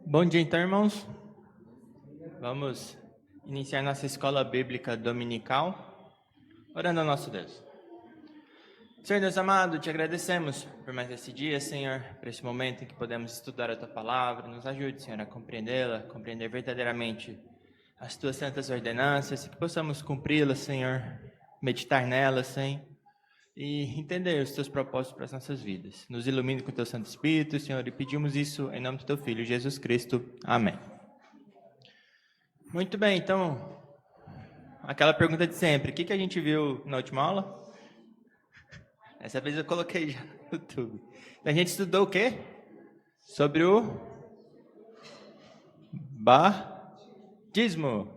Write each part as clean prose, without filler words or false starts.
Bom dia, então, irmãos. Vamos iniciar nossa escola bíblica dominical, orando ao nosso Deus. Senhor Deus amado, te agradecemos por mais esse dia, Senhor, por esse momento em que podemos estudar a Tua Palavra. Nos ajude, Senhor, a compreendê-la, compreender verdadeiramente as Tuas santas ordenanças, e que possamos cumpri-las, Senhor, meditar nelas, Senhor, e entender os Teus propósitos para as nossas vidas. Nos ilumine com o Teu Santo Espírito, Senhor, e pedimos isso em nome do Teu Filho, Jesus Cristo. Amém. Muito bem, então, aquela pergunta de sempre. O que a gente viu na última aula? Essa vez eu coloquei já no YouTube. A gente estudou o quê? Sobre o batismo.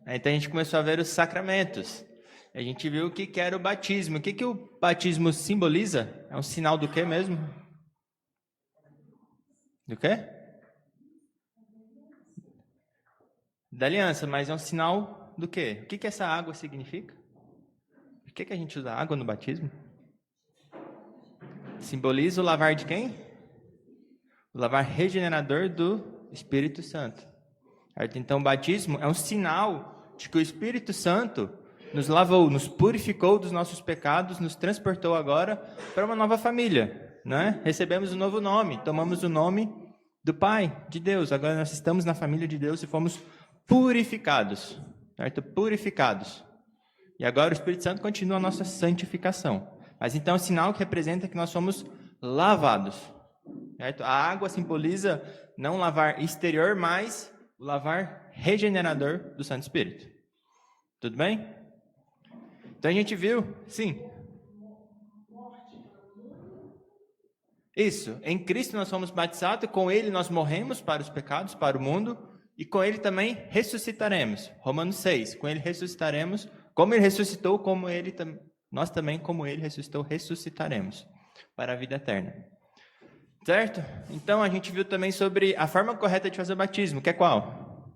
Então a gente começou a ver os sacramentos. A gente viu o que era o batismo. O que o batismo simboliza? É um sinal do quê mesmo? Do quê? Da aliança, mas é um sinal do quê? O que essa água significa? Por que a gente usa água no batismo? Simboliza o lavar de quem? O lavar regenerador do Espírito Santo. Certo? Então, o batismo é um sinal de que o Espírito Santo nos lavou, nos purificou dos nossos pecados, nos transportou agora para uma nova família, né? Recebemos um novo nome, tomamos o nome do Pai, de Deus. Agora nós estamos na família de Deus e fomos purificados, certo? Purificados. E agora o Espírito Santo continua a nossa santificação. Mas então é um sinal que representa que nós somos lavados, certo? A água simboliza não lavar exterior, mas o lavar regenerador do Santo Espírito. Tudo bem? Então a gente viu, sim. Isso, em Cristo nós fomos batizados, com Ele nós morremos para os pecados, para o mundo, e com Ele também ressuscitaremos. Romanos 6, com Ele ressuscitaremos, como Ele ressuscitou, nós também, como Ele ressuscitou, ressuscitaremos para a vida eterna. Certo? Então a gente viu também sobre a forma correta de fazer o batismo, que é qual?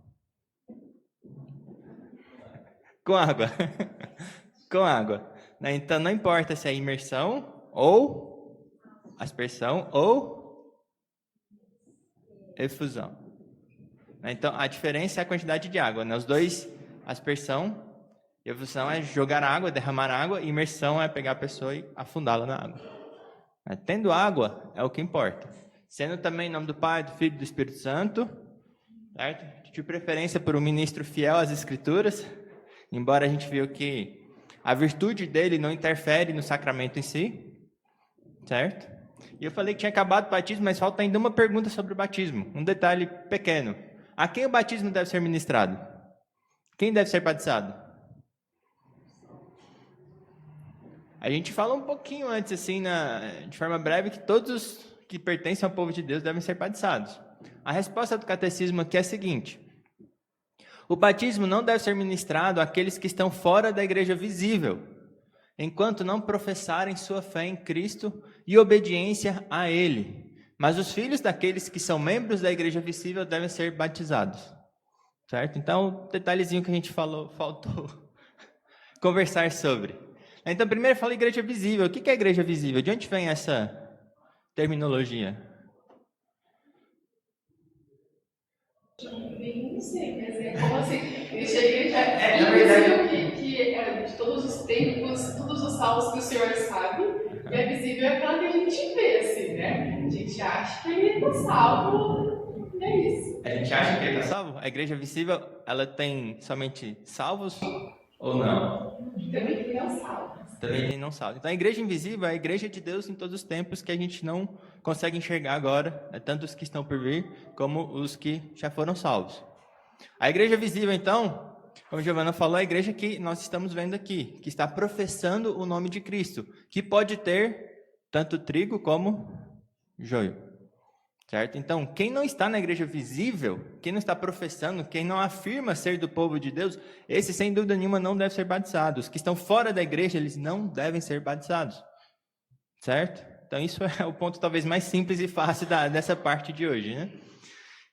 Com água. Com água. Então não importa se é imersão ou aspersão ou efusão. Então a diferença é a quantidade de água. Os dois, aspersão e efusão é jogar água, derramar água, e imersão é pegar a pessoa e afundá-la na água. Tendo água é o que importa. Sendo também em nome do Pai, do Filho e do Espírito Santo, certo? De preferência por um ministro fiel às Escrituras, embora a gente viu que a virtude dele não interfere no sacramento em si, certo? E eu falei que tinha acabado o batismo, mas falta ainda uma pergunta sobre o batismo. Um detalhe pequeno. A quem o batismo deve ser ministrado? Quem deve ser batizado? A gente fala um pouquinho antes, assim, de forma breve, que todos os que pertencem ao povo de Deus devem ser batizados. A resposta do catecismo aqui é a seguinte: o batismo não deve ser ministrado àqueles que estão fora da igreja visível, enquanto não professarem sua fé em Cristo e obediência a Ele. Mas os filhos daqueles que são membros da igreja visível devem ser batizados. Certo? Então, detalhezinho que a gente faltou conversar sobre. Então, primeiro eu falo igreja visível. O que é igreja visível? De onde vem essa terminologia? Não sei, mas é como assim, deixa a igreja na verdade, invisível que é de todos os tempos, todos os salmos que o Senhor sabe, e é visível aquela que a gente vê, assim, né? A gente acha que ele está salvo, e é isso. A gente acha que ele está salvo? A igreja visível, ela tem somente salvos ou não? Também tem não salvo. Também tem não salvo. Então a igreja invisível é a igreja de Deus em todos os tempos que a gente não consegue enxergar agora, tanto os que estão por vir, como os que já foram salvos. A igreja visível, então, como a Giovana falou, é a igreja que nós estamos vendo aqui, que está professando o nome de Cristo, que pode ter tanto trigo como joio. Certo? Então, quem não está na igreja visível, quem não está professando, quem não afirma ser do povo de Deus, esse, sem dúvida nenhuma, não deve ser batizado. Os que estão fora da igreja, eles não devem ser batizados. Certo? Então, isso é o ponto talvez mais simples e fácil dessa parte de hoje, né?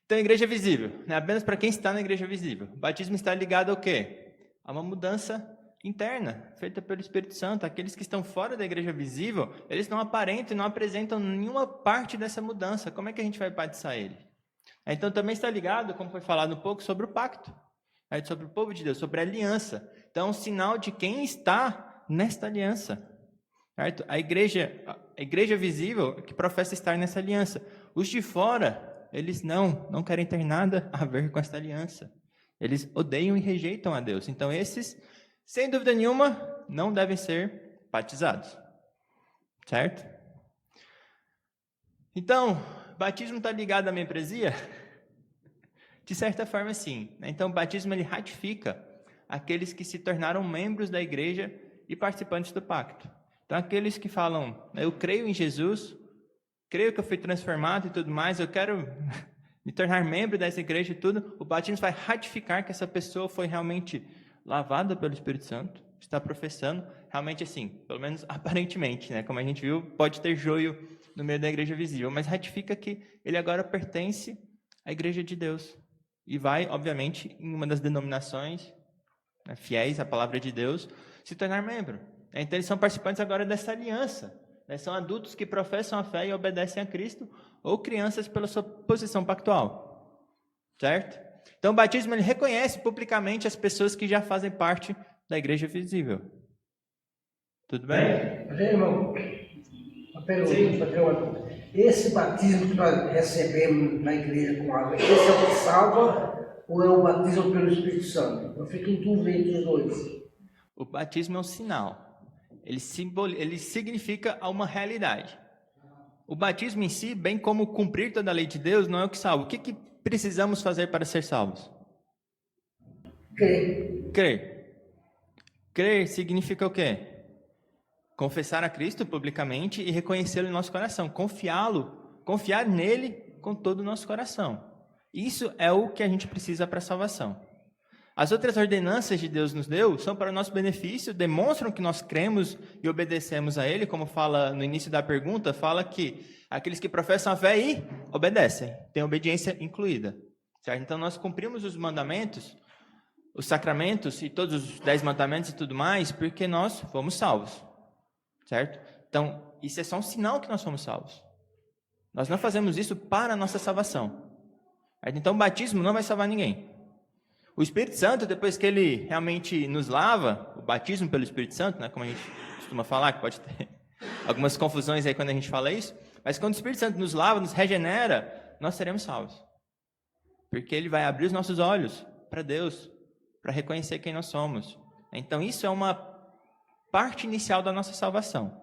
Então, igreja visível, né? Apenas para quem está na igreja visível. O batismo está ligado ao quê? A uma mudança interna, feita pelo Espírito Santo. Aqueles que estão fora da igreja visível, eles não aparentam e não apresentam nenhuma parte dessa mudança. Como é que a gente vai batizar ele? Então também está ligado, como foi falado um pouco, sobre o pacto, sobre o povo de Deus, sobre a aliança. Então é um sinal de quem está nesta aliança. Certo? A igreja visível que professa estar nessa aliança. Os de fora, eles não querem ter nada a ver com esta aliança. Eles odeiam e rejeitam a Deus. Então esses, sem dúvida nenhuma, não devem ser batizados. Certo? Então, batismo está ligado à membresia? De certa forma, sim. Então, o batismo ele ratifica aqueles que se tornaram membros da igreja e participantes do pacto. Então, aqueles que falam, eu creio em Jesus, creio que eu fui transformado e tudo mais, eu quero me tornar membro dessa igreja e tudo, o batismo vai ratificar que essa pessoa foi realmente lavada pelo Espírito Santo, está professando, realmente assim, pelo menos aparentemente, né? Como a gente viu, pode ter joio no meio da igreja visível, mas ratifica que ele agora pertence à igreja de Deus. E vai, obviamente, em uma das denominações, né, fiéis à palavra de Deus, se tornar membro. Então, eles são participantes agora dessa aliança. Né? São adultos que professam a fé e obedecem a Cristo, ou crianças pela sua posição pactual. Certo? Então, o batismo ele reconhece publicamente as pessoas que já fazem parte da igreja visível. Tudo bem? Irmão, uma pergunta. Esse batismo que nós recebemos na igreja com água, esse é o que salva ou é o batismo pelo Espírito Santo? Eu fico em dúvida entre os dois. O batismo é um sinal. Ele significa uma realidade. O batismo em si, bem como cumprir toda a lei de Deus, não é o que salva. O que precisamos fazer para ser salvos? Crer. Crer significa o quê? Confessar a Cristo publicamente e reconhecê-lo em nosso coração. Confiar nele com todo o nosso coração. Isso é o que a gente precisa para a salvação. As outras ordenanças de Deus nos deu são para o nosso benefício, demonstram que nós cremos e obedecemos a Ele, como fala no início da pergunta, fala que aqueles que professam a fé e obedecem, tem obediência incluída. Certo? Então nós cumprimos os mandamentos, os sacramentos e todos os 10 mandamentos e tudo mais, porque nós fomos salvos. Certo? Então, isso é só um sinal que nós fomos salvos. Nós não fazemos isso para a nossa salvação. Certo? Então, o batismo não vai salvar ninguém. O Espírito Santo, depois que ele realmente nos lava, o batismo pelo Espírito Santo, né, como a gente costuma falar, que pode ter algumas confusões aí quando a gente fala isso, mas quando o Espírito Santo nos lava, nos regenera, nós seremos salvos. Porque ele vai abrir os nossos olhos para Deus, para reconhecer quem nós somos. Então, isso é uma parte inicial da nossa salvação.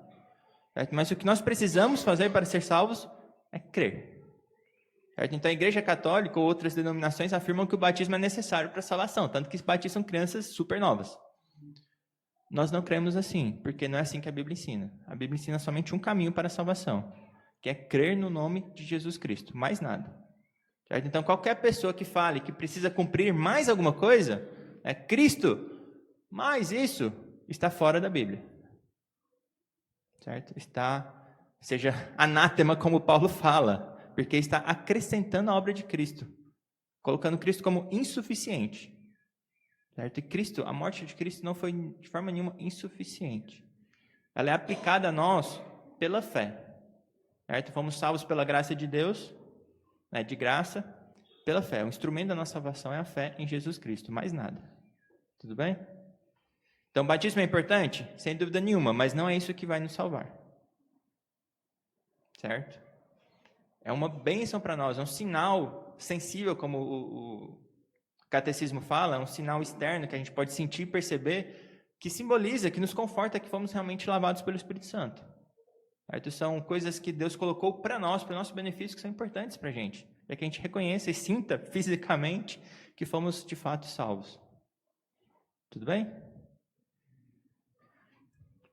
Certo? Mas o que nós precisamos fazer para ser salvos é crer. Certo? Então, a Igreja Católica ou outras denominações afirmam que o batismo é necessário para a salvação, tanto que batizam crianças super novas. Nós não cremos assim, porque não é assim que a Bíblia ensina. A Bíblia ensina somente um caminho para a salvação, que é crer no nome de Jesus Cristo, mais nada. Certo? Então, qualquer pessoa que fale que precisa cumprir mais alguma coisa, é Cristo, mais isso, está fora da Bíblia. Certo? Seja anátema, como Paulo fala, porque está acrescentando a obra de Cristo, colocando Cristo como insuficiente. Certo? E Cristo, a morte de Cristo não foi de forma nenhuma insuficiente. Ela é aplicada a nós pela fé. Certo? Fomos salvos pela graça de Deus, né, de graça, pela fé. O instrumento da nossa salvação é a fé em Jesus Cristo, mais nada. Tudo bem? Então, o batismo é importante? Sem dúvida nenhuma, mas não é isso que vai nos salvar. Certo? É uma bênção para nós, é um sinal sensível, como o catecismo fala, é um sinal externo que a gente pode sentir e perceber, que simboliza, que nos conforta que fomos realmente lavados pelo Espírito Santo. Certo? São coisas que Deus colocou para nós, para o nosso benefício, que são importantes para a gente, para que a gente reconheça e sinta fisicamente que fomos de fato salvos. Tudo bem?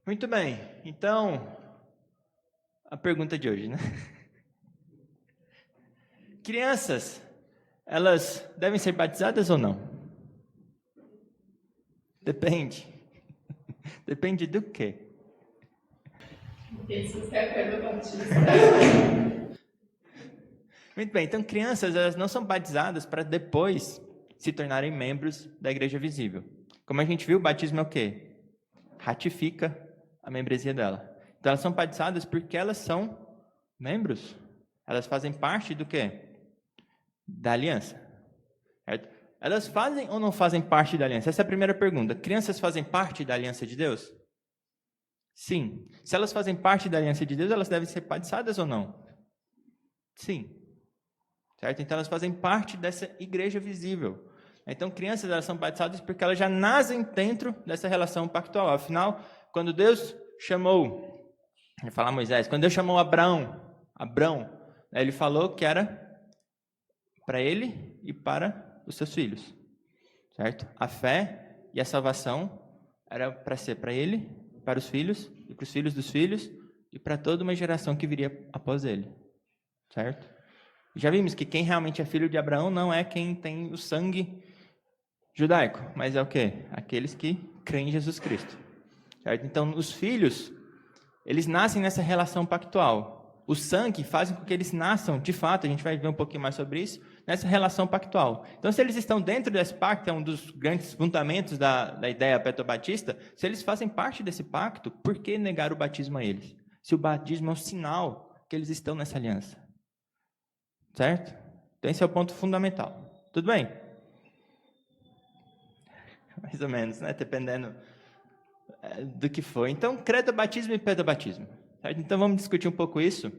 Muito bem, então, a pergunta de hoje, né? Crianças, elas devem ser batizadas ou não? Depende. Depende do quê? Jesus é a fé do batismo. Muito bem, então crianças, elas não são batizadas para depois se tornarem membros da igreja visível. Como a gente viu, o batismo é o quê? Ratifica a membresia dela. Então elas são batizadas porque elas são membros. Elas fazem parte do quê? da aliança. Certo? Elas fazem ou não fazem parte da aliança? Essa é a primeira pergunta. Crianças fazem parte da aliança de Deus? Sim. Se elas fazem parte da aliança de Deus, elas devem ser batizadas ou não? Sim. Certo? Então, elas fazem parte dessa igreja visível. Então, crianças, elas são batizadas porque elas já nascem dentro dessa relação pactual. Afinal, quando Deus chamou, vou falar Moisés, quando Deus chamou Abrão, ele falou que era para ele e para os seus filhos. Certo? A fé e a salvação era para ser para ele, para os filhos, e para os filhos dos filhos, e para toda uma geração que viria após ele. Certo? Já vimos que quem realmente é filho de Abraão não é quem tem o sangue judaico, mas é o quê? Aqueles que creem em Jesus Cristo. Certo? Então, os filhos, eles nascem nessa relação pactual. O sangue faz com que eles nasçam, de fato, a gente vai ver um pouquinho mais sobre isso, nessa relação pactual. Então, se eles estão dentro desse pacto, é um dos grandes fundamentos da ideia petobatista, se eles fazem parte desse pacto, por que negar o batismo a eles? Se o batismo é um sinal que eles estão nessa aliança. Certo? Então, esse é o ponto fundamental. Tudo bem? Mais ou menos, né? Dependendo do que for. Então, credo-batismo e pedobatismo. Certo? Então, vamos discutir um pouco isso.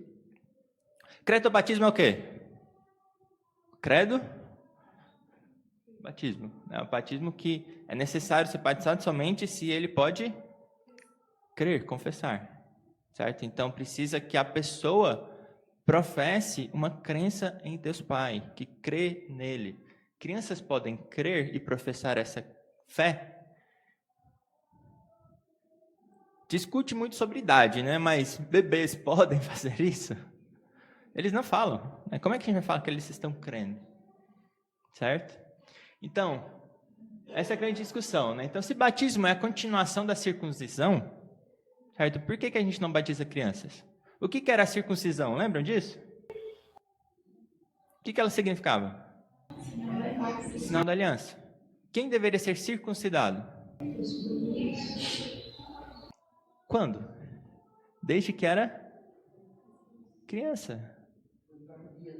Credo-batismo é o quê? Credo, batismo. É o batismo que é necessário ser batizado somente se ele pode crer, confessar. Certo? Então, precisa que a pessoa professe uma crença em Deus Pai, que crê nele. Crianças podem crer e professar essa fé? Discute muito sobre idade, né? Mas bebês podem fazer isso? Eles não falam. Como é que a gente vai falar que eles estão crendo? Certo? Então, essa é a grande discussão, né? Então, se batismo é a continuação da circuncisão, certo? Por que a gente não batiza crianças? O que era a circuncisão? Lembram disso? O que ela significava? Sinal da aliança. Quem deveria ser circuncidado? Quando? Desde que era criança.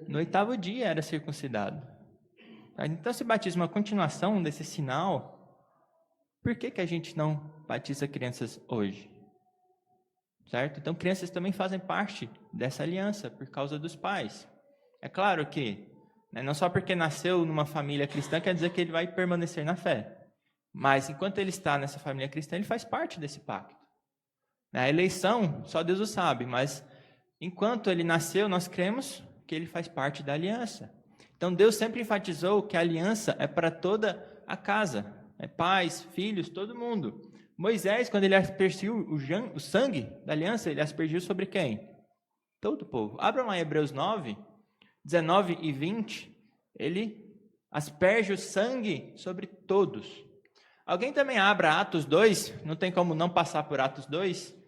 No 8º dia era circuncidado. Então, se batismo é a continuação desse sinal, por que a gente não batiza crianças hoje? Certo? Então, crianças também fazem parte dessa aliança por causa dos pais. É claro que, não só porque nasceu numa família cristã, quer dizer que ele vai permanecer na fé. Mas, enquanto ele está nessa família cristã, ele faz parte desse pacto. A eleição, só Deus o sabe, mas enquanto ele nasceu, nós cremos que ele faz parte da aliança. Então, Deus sempre enfatizou que a aliança é para toda a casa. Pais, filhos, todo mundo. Moisés, quando ele aspergiu o sangue da aliança, ele aspergiu sobre quem? Todo o povo. Abram lá em Hebreus 9, 19 e 20. Ele asperge o sangue sobre todos. Alguém também abra Atos 2, não tem como não passar por Atos 2,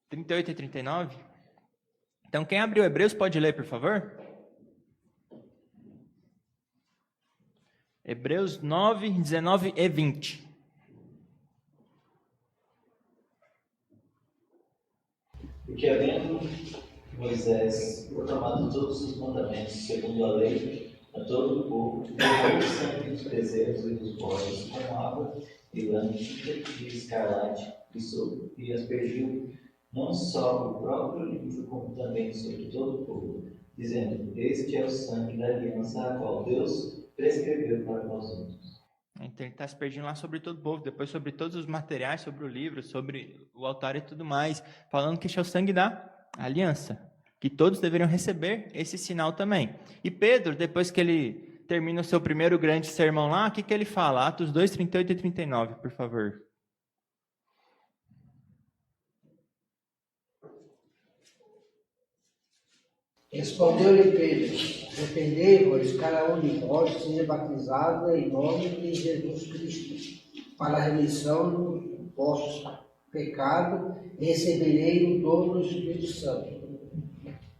38 e 39. Então, quem abriu Hebreus pode ler, por favor? Hebreus 9, 19 e 20. Porque havendo Moisés proclamado todos os mandamentos segundo a lei a todo o povo, derramou o sangue dos bezerros e dos bodes com água e lã de escarlate e aspergiu não só o próprio livro, como também sobre todo o povo, dizendo: este é o sangue da aliança a qual Deus prescreveu para nós outros. Então ele está aspergindo lá sobre todo o povo, depois sobre todos os materiais, sobre o livro, sobre o altar e tudo mais, falando que este é o sangue da aliança, que todos deveriam receber esse sinal também. E Pedro, depois que ele termina o seu primeiro grande sermão lá, o que ele fala? Atos 2, 38 e 39, por favor. Respondeu-lhe Pedro: arrependei-vos, cada um de vós seja batizado em nome de Jesus Cristo, para a remissão dos vossos pecados, e receberei o dom do Espírito Santo.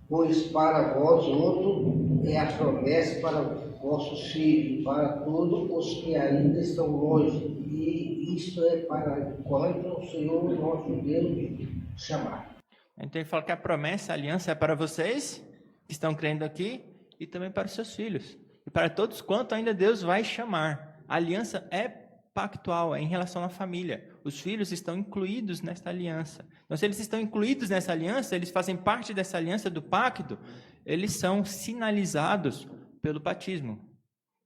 Pois para vós outro é a promessa para vossos filhos, para todos os que ainda estão longe, e isto é para quanto o Senhor nosso Deus chamar. Então ele fala que a promessa, a aliança é para vocês que estão crendo aqui e também para os seus filhos. e para todos quanto ainda Deus vai chamar. A aliança é pactual, é em relação à família. Os filhos estão incluídos nesta aliança. Então, se eles estão incluídos nessa aliança, eles fazem parte dessa aliança do pacto, eles são sinalizados pelo batismo.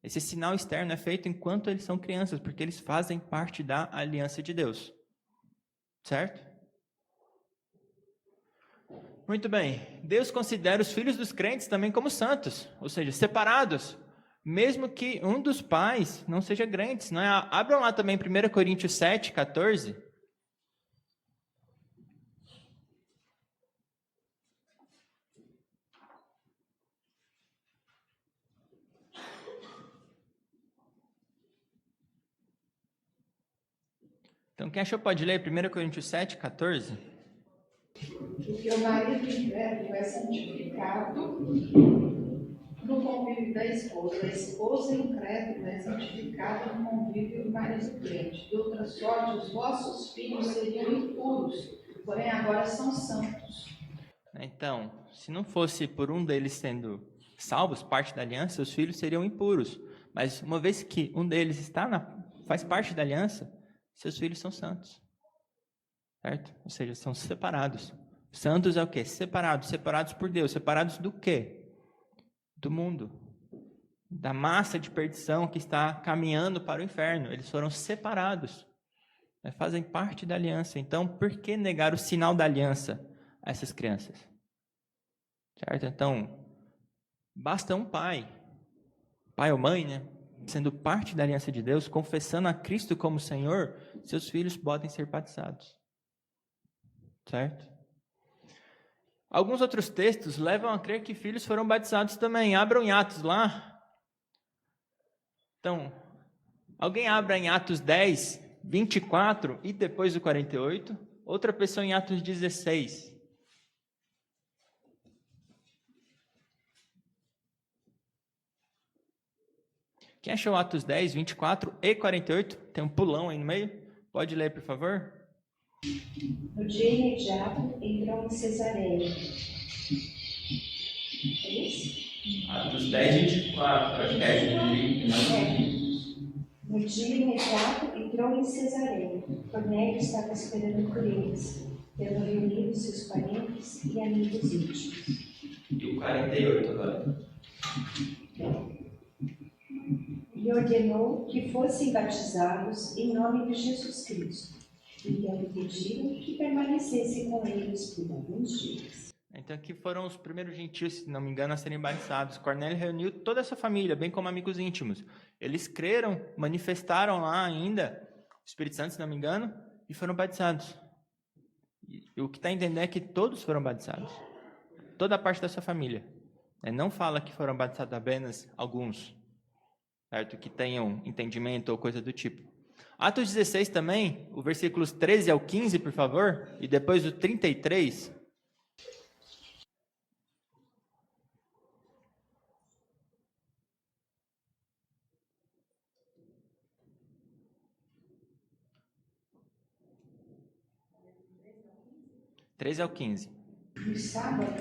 Esse sinal externo é feito enquanto eles são crianças, porque eles fazem parte da aliança de Deus. Certo? Muito bem. Deus considera os filhos dos crentes também como santos, ou seja, separados, mesmo que um dos pais não seja crente. Não é? Abram lá também 1 Coríntios 7, 14. Então, quem achou pode ler 1 Coríntios 7, 14. Porque o marido incrédulo é santificado no convívio da esposa. A esposa incrédula é santificada no convívio do marido crente. De outra sorte, os vossos filhos seriam impuros, porém agora são santos. Então, se não fosse por um deles sendo salvos, parte da aliança, os filhos seriam impuros. Mas uma vez que um deles faz parte da aliança, seus filhos são santos. Certo? Ou seja, são separados. Santos é o quê? Separados. Separados por Deus. Separados do quê? Do mundo. Da massa de perdição que está caminhando para o inferno. Eles foram separados. Fazem parte da aliança. Então, por que negar o sinal da aliança a essas crianças? Certo? Então, basta um pai ou mãe, né? Sendo parte da aliança de Deus, confessando a Cristo como Senhor, seus filhos podem ser batizados. Certo? Alguns outros textos levam a crer que filhos foram batizados também. Abram em Atos lá. Então, alguém abra em Atos 10, 24 e depois o 48. Outra pessoa em Atos 16. Quem achou Atos 10, 24 e 48? Tem um pulão aí no meio. Pode ler, por favor. No dia imediato, entrou em Cesareia. É isso? Atos 10, 24. 10, No dia imediato, entrou em Cesareia. Cornélio estava esperando por eles, tendo reunido seus parentes e amigos íntimos. E o 48 agora. E ordenou que fossem batizados em nome de Jesus Cristo. Então lhe pediram que permanecessem com eles por alguns dias. Então aqui foram os primeiros gentios, se não me engano, a serem batizados. Cornélio reuniu toda essa família, bem como amigos íntimos. Eles creram, manifestaram lá ainda o Espírito Santo, se não me engano, e foram batizados. E o que está entendendo é que todos foram batizados. Toda a parte da sua família. Não fala que foram batizados apenas alguns, certo? Que tenham entendimento ou coisa do tipo. Atos 16 também, o versículos 13 ao 15, por favor, e depois o 33. (13 ao 15). No sábado,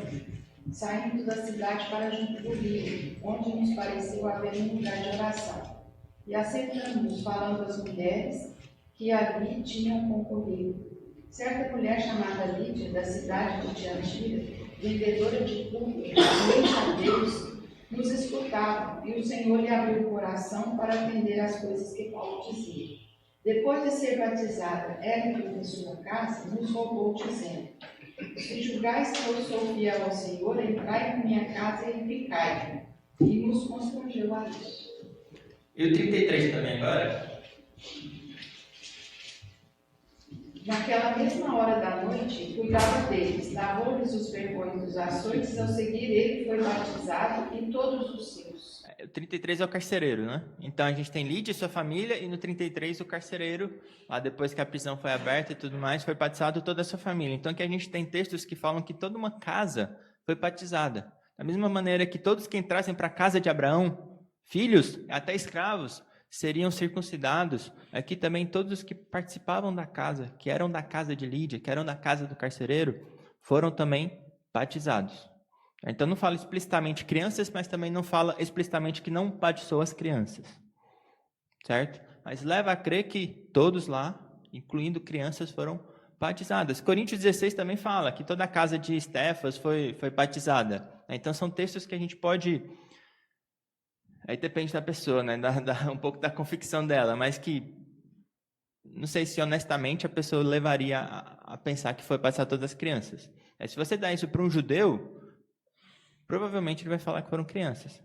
saindo da cidade para junto do rio, onde nos pareceu haver um lugar de oração. E assentamos, falando às mulheres que ali tinham concorrido. Certa mulher chamada Lídia, da cidade de Tiatira, vendedora de púrpura e mexadeiros, nos escutava, e o Senhor lhe abriu o coração para atender às coisas que Paulo dizia. Depois de ser batizada, ela e toda a sua casa, nos rogou, dizendo: se julgais que eu sou fiel ao Senhor, entrai na minha casa e ficai. E nos constrangeu a isso. E o 33 também agora? Naquela mesma hora da noite, cuidava deles, lavou-lhes os vergões dos açoites, ao seguir ele foi batizado e todos os seus. O 33 é o carcereiro, né? Então a gente tem Lídia e sua família, e no 33 o carcereiro, lá depois que a prisão foi aberta e tudo mais, foi batizado toda a sua família. Então aqui a gente tem textos que falam que toda uma casa foi batizada. Da mesma maneira que todos que entrassem para a casa de Abraão, filhos, até escravos, seriam circuncidados. Aqui também todos os que participavam da casa, que eram da casa de Lídia, que eram da casa do carcereiro, foram também batizados. Então não fala explicitamente crianças, mas também não fala explicitamente que não batizou as crianças. Certo? Mas leva a crer que todos lá, incluindo crianças, foram batizadas. Coríntios 16 também fala que toda a casa de Estéfas foi batizada. Então são textos que a gente pode... Aí depende da pessoa, né? Um pouco da convicção dela, mas que não sei se honestamente a pessoa levaria a pensar que foi batizar todas as crianças. Se você dá isso para um judeu, provavelmente ele vai falar que foram crianças.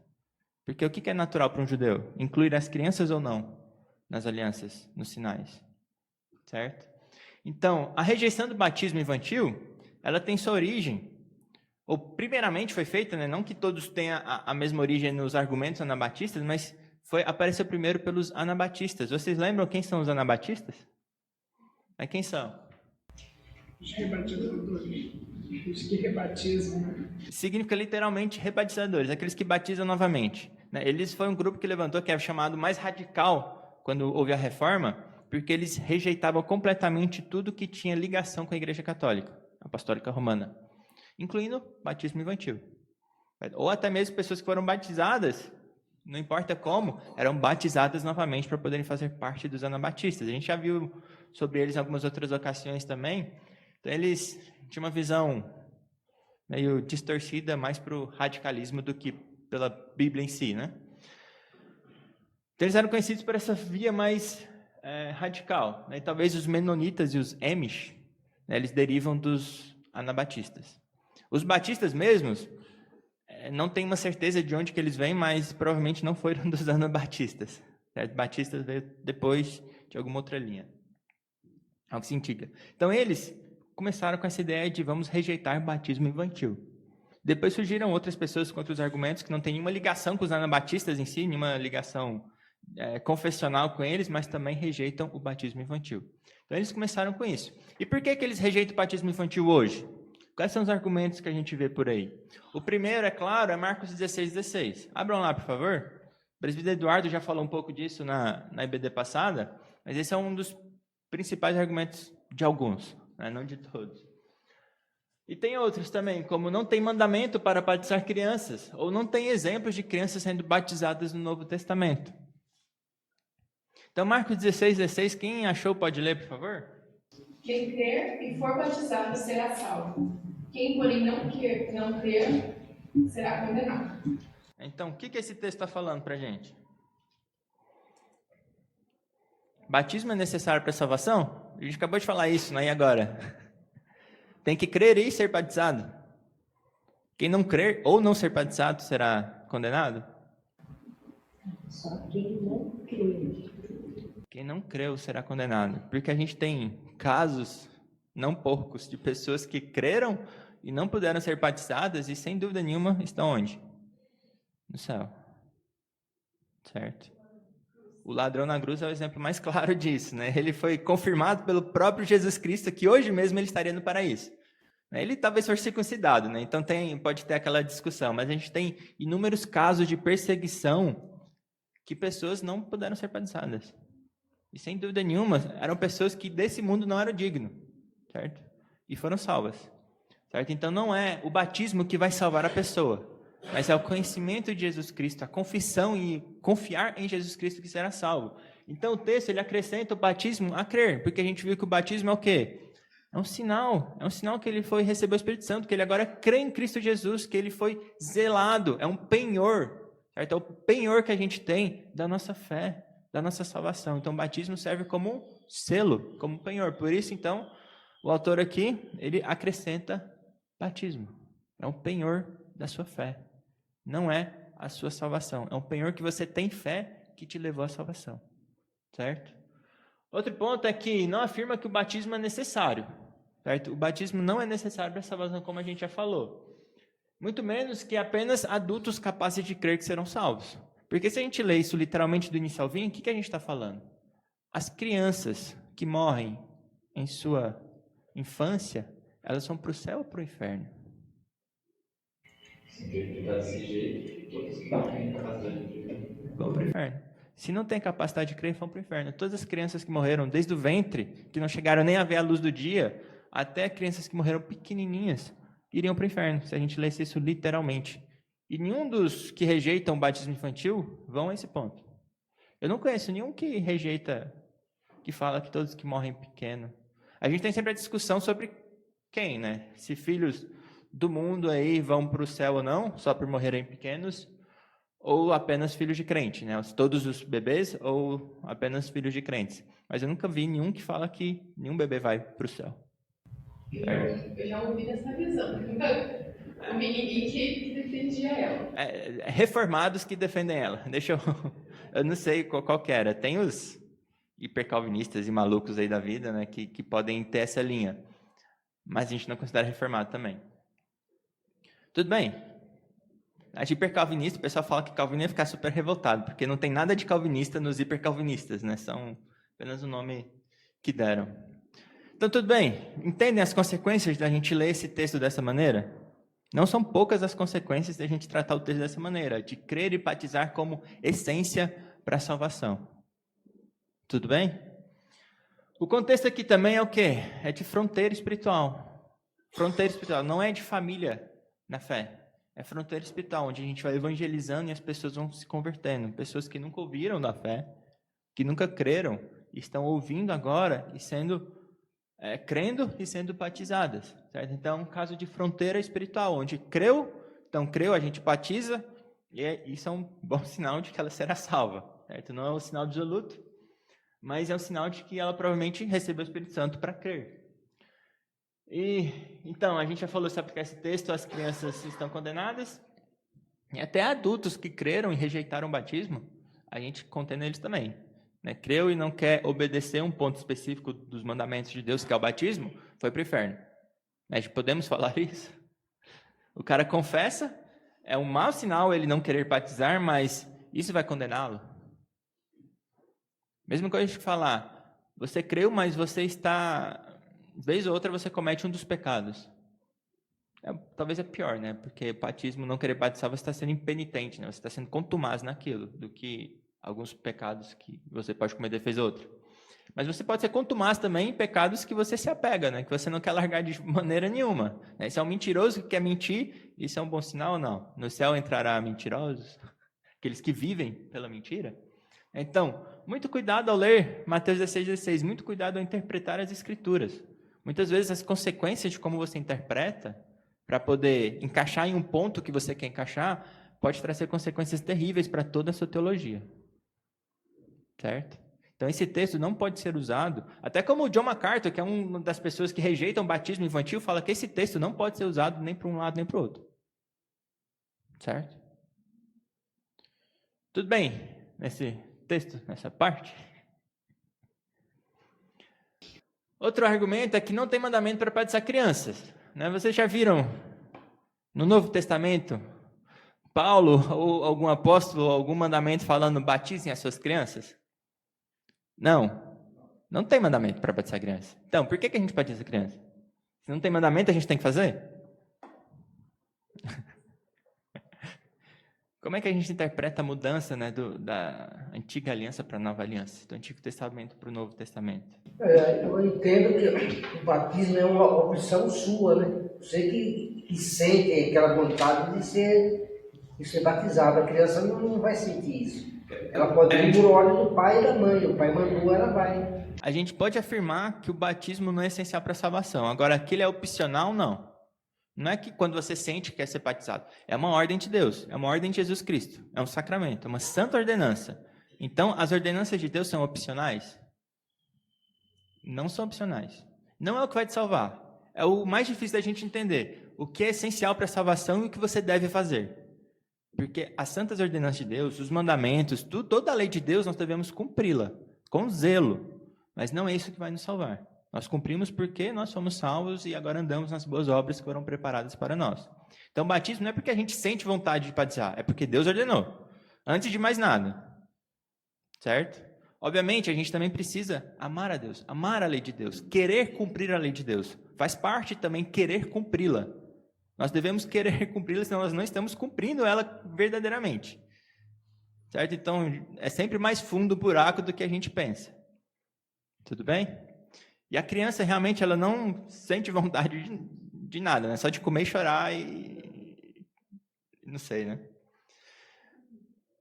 Porque o que é natural para um judeu? Incluir as crianças ou não nas alianças, nos sinais? Certo? Então, a rejeição do batismo infantil, ela tem sua origem, ou primeiramente foi feita, né, não que todos tenham a mesma origem nos argumentos anabatistas, mas apareceu primeiro pelos anabatistas. Vocês lembram quem são os anabatistas? Quem são? Os rebatizadores. Os que rebatizam, né? Significa literalmente rebatizadores, aqueles que batizam novamente. Eles foi um grupo que levantou, que é chamado mais radical, quando houve a reforma, porque eles rejeitavam completamente tudo que tinha ligação com a Igreja Católica, Apostólica Romana, incluindo batismo infantil. Ou até mesmo pessoas que foram batizadas, não importa como, eram batizadas novamente para poderem fazer parte dos anabatistas. A gente já viu sobre eles em algumas outras ocasiões também. Então, eles tinham uma visão meio distorcida mais para o radicalismo do que pela Bíblia em si, né? Então, eles eram conhecidos por essa via mais radical. Né? E talvez os menonitas e os Amish, né, eles derivam dos anabatistas. Os batistas mesmos, não tem uma certeza de onde que eles vêm, mas provavelmente não foram dos anabatistas. Certo? Batistas veio depois de alguma outra linha. Algo se indica. Então, eles começaram com essa ideia de vamos rejeitar o batismo infantil. Depois surgiram outras pessoas com outros argumentos que não têm nenhuma ligação com os anabatistas em si, nenhuma ligação confessional com eles, mas também rejeitam o batismo infantil. Então, eles começaram com isso. E por que eles rejeitam o batismo infantil hoje? Quais são os argumentos que a gente vê por aí? O primeiro, é claro, é Marcos 16:16. Abram lá, por favor. O presbítero Eduardo já falou um pouco disso na IBD passada, mas esse é um dos principais argumentos de alguns, né? Não de todos. E tem outros também, como não tem mandamento para batizar crianças, ou não tem exemplos de crianças sendo batizadas no Novo Testamento. Então, Marcos 16:16, quem achou pode ler, por favor? Quem crer e for batizado será salvo. Quem, porém, não crer será condenado. Então, o que esse texto está falando para a gente? Batismo é necessário para a salvação? A gente acabou de falar isso, né? E agora? Tem que crer e ser batizado. Quem não crer ou não ser batizado será condenado? Só quem não crê. Quem não creu será condenado. Porque a gente tem casos, não poucos, de pessoas que creram e não puderam ser batizadas e, sem dúvida nenhuma, estão onde? No céu. Certo? O ladrão na cruz é o exemplo mais claro disso, né? Ele foi confirmado pelo próprio Jesus Cristo que hoje mesmo ele estaria no paraíso. Ele talvez fosse circuncidado, né? Então pode ter aquela discussão, mas a gente tem inúmeros casos de perseguição que pessoas não puderam ser batizadas. E sem dúvida nenhuma, eram pessoas que desse mundo não eram dignos, certo? E foram salvas, certo? Então não é o batismo que vai salvar a pessoa, mas é o conhecimento de Jesus Cristo, a confissão e confiar em Jesus Cristo que será salvo. Então o texto ele acrescenta o batismo a crer, porque a gente viu que o batismo é o quê? É um sinal que ele recebeu o Espírito Santo, que ele agora crê em Cristo Jesus, que ele foi zelado, é um penhor, certo? É o penhor que a gente tem da nossa fé, da nossa salvação. Então o batismo serve como um selo, como um penhor. Por isso, então, o autor aqui, ele acrescenta batismo. É um penhor da sua fé. Não é a sua salvação. É um penhor que você tem fé que te levou à salvação. Certo? Outro ponto é que não afirma que o batismo é necessário. Certo? O batismo não é necessário para a salvação, como a gente já falou. Muito menos que apenas adultos capazes de crer que serão salvos. Porque se a gente lê isso literalmente do início ao fim, o que a gente está falando? As crianças que morrem em sua infância, elas vão para o céu ou para o inferno? Se interpretar desse jeito, todos que não têm capacidade de crer vão para o inferno. Se não tem capacidade de crer, vão para o inferno. Todas as crianças que morreram desde o ventre, que não chegaram nem a ver a luz do dia, até crianças que morreram pequenininhas, iriam para o inferno, se a gente lesse isso literalmente. E nenhum dos que rejeitam o batismo infantil vão a esse ponto. Eu não conheço nenhum que rejeita, que fala que todos que morrem pequeno. A gente tem sempre a discussão sobre quem, né? Se filhos do mundo aí vão para o céu ou não, só por morrerem pequenos, ou apenas filhos de crente, né? Todos os bebês ou apenas filhos de crentes. Mas eu nunca vi nenhum que fala que nenhum bebê vai para o céu. Eu já ouvi dessa visão. O menininho que defendia ela. Reformados que defendem ela. Eu não sei qual que era. Tem os hipercalvinistas e malucos aí da vida, né, que podem ter essa linha. Mas a gente não considera reformado também. Tudo bem. A hipercalvinista, o pessoal fala que Calvino ia ficar super revoltado, porque não tem nada de calvinista nos hipercalvinistas, né? São apenas o nome que deram. Então, tudo bem. Entendem as consequências da gente ler esse texto dessa maneira? Não são poucas as consequências da gente tratar o texto dessa maneira, de crer e batizar como essência para a salvação. Tudo bem? O contexto aqui também é o quê? É de fronteira espiritual. Fronteira espiritual, não é de família na fé. É fronteira espiritual, onde a gente vai evangelizando e as pessoas vão se convertendo. Pessoas que nunca ouviram da fé, que nunca creram, estão ouvindo agora e sendo crendo e sendo batizadas. Certo? Então, é um caso de fronteira espiritual, onde creu, a gente batiza, e isso é um bom sinal de que ela será salva. Certo? Não é um sinal absoluto, mas é um sinal de que ela provavelmente recebeu o Espírito Santo para crer. E então, a gente já falou, se aplicar esse texto, as crianças estão condenadas, e até adultos que creram e rejeitaram o batismo, a gente condena eles também. Né? Creu e não quer obedecer um ponto específico dos mandamentos de Deus, que é o batismo, foi para o inferno. Nós podemos falar isso? O cara confessa, é um mau sinal ele não querer batizar, mas isso vai condená-lo? Mesma coisa de falar, você creu, mas você está... Vez ou outra você comete um dos pecados. Talvez é pior, né? Porque batismo, não querer batizar, você está sendo impenitente, né? Você está sendo contumaz naquilo, do que alguns pecados que você pode cometer vez ou outra. Mas você pode ser contumaz também em pecados que você se apega, né? Que você não quer largar de maneira nenhuma. Se é um mentiroso que quer mentir, isso é um bom sinal ou não? No céu entrará mentirosos? Aqueles que vivem pela mentira? Então, muito cuidado ao ler Mateus 16:16. Muito cuidado ao interpretar as Escrituras. Muitas vezes as consequências de como você interpreta, para poder encaixar em um ponto que você quer encaixar, pode trazer consequências terríveis para toda a sua teologia. Certo? Então esse texto não pode ser usado, até como o John MacArthur, que é uma das pessoas que rejeitam o batismo infantil, fala que esse texto não pode ser usado nem para um lado nem para o outro. Certo? Tudo bem, nesse texto, nessa parte? Outro argumento é que não tem mandamento para batizar crianças. Né? Vocês já viram no Novo Testamento Paulo ou algum apóstolo, algum mandamento falando batizem as suas crianças? Não tem mandamento para batizar criança. Então, por que a gente batiza criança? Se não tem mandamento, a gente tem que fazer? Como é que a gente interpreta a mudança, né, da antiga aliança para a nova aliança, do Antigo Testamento para o Novo Testamento? Eu entendo que o batismo é uma opção sua, né? Você que sente aquela vontade de ser batizado. A criança não vai sentir isso. Ela pode ir por ordem do pai e da mãe. O pai mandou, ela vai. A gente pode afirmar que o batismo não é essencial para a salvação. Agora, aquilo é opcional, não. Não é que quando você sente que quer ser batizado. É uma ordem de Deus. É uma ordem de Jesus Cristo. É um sacramento. É uma santa ordenança. Então, as ordenanças de Deus são opcionais? Não são opcionais. Não é o que vai te salvar. É o mais difícil da gente entender. O que é essencial para a salvação e o que você deve fazer. Porque as santas ordenanças de Deus, os mandamentos, toda a lei de Deus, nós devemos cumpri-la com zelo. Mas não é isso que vai nos salvar. Nós cumprimos porque nós somos salvos e agora andamos nas boas obras que foram preparadas para nós. Então, o batismo não é porque a gente sente vontade de batizar, é porque Deus ordenou. Antes de mais nada. Certo? Obviamente, a gente também precisa amar a Deus, amar a lei de Deus, querer cumprir a lei de Deus. Faz parte também querer cumpri-la. Nós devemos querer cumpri-la, senão nós não estamos cumprindo ela verdadeiramente. Certo? Então, é sempre mais fundo o buraco do que a gente pensa. Tudo bem? E a criança realmente ela não sente vontade de nada, né? Só de comer e chorar e não sei, né?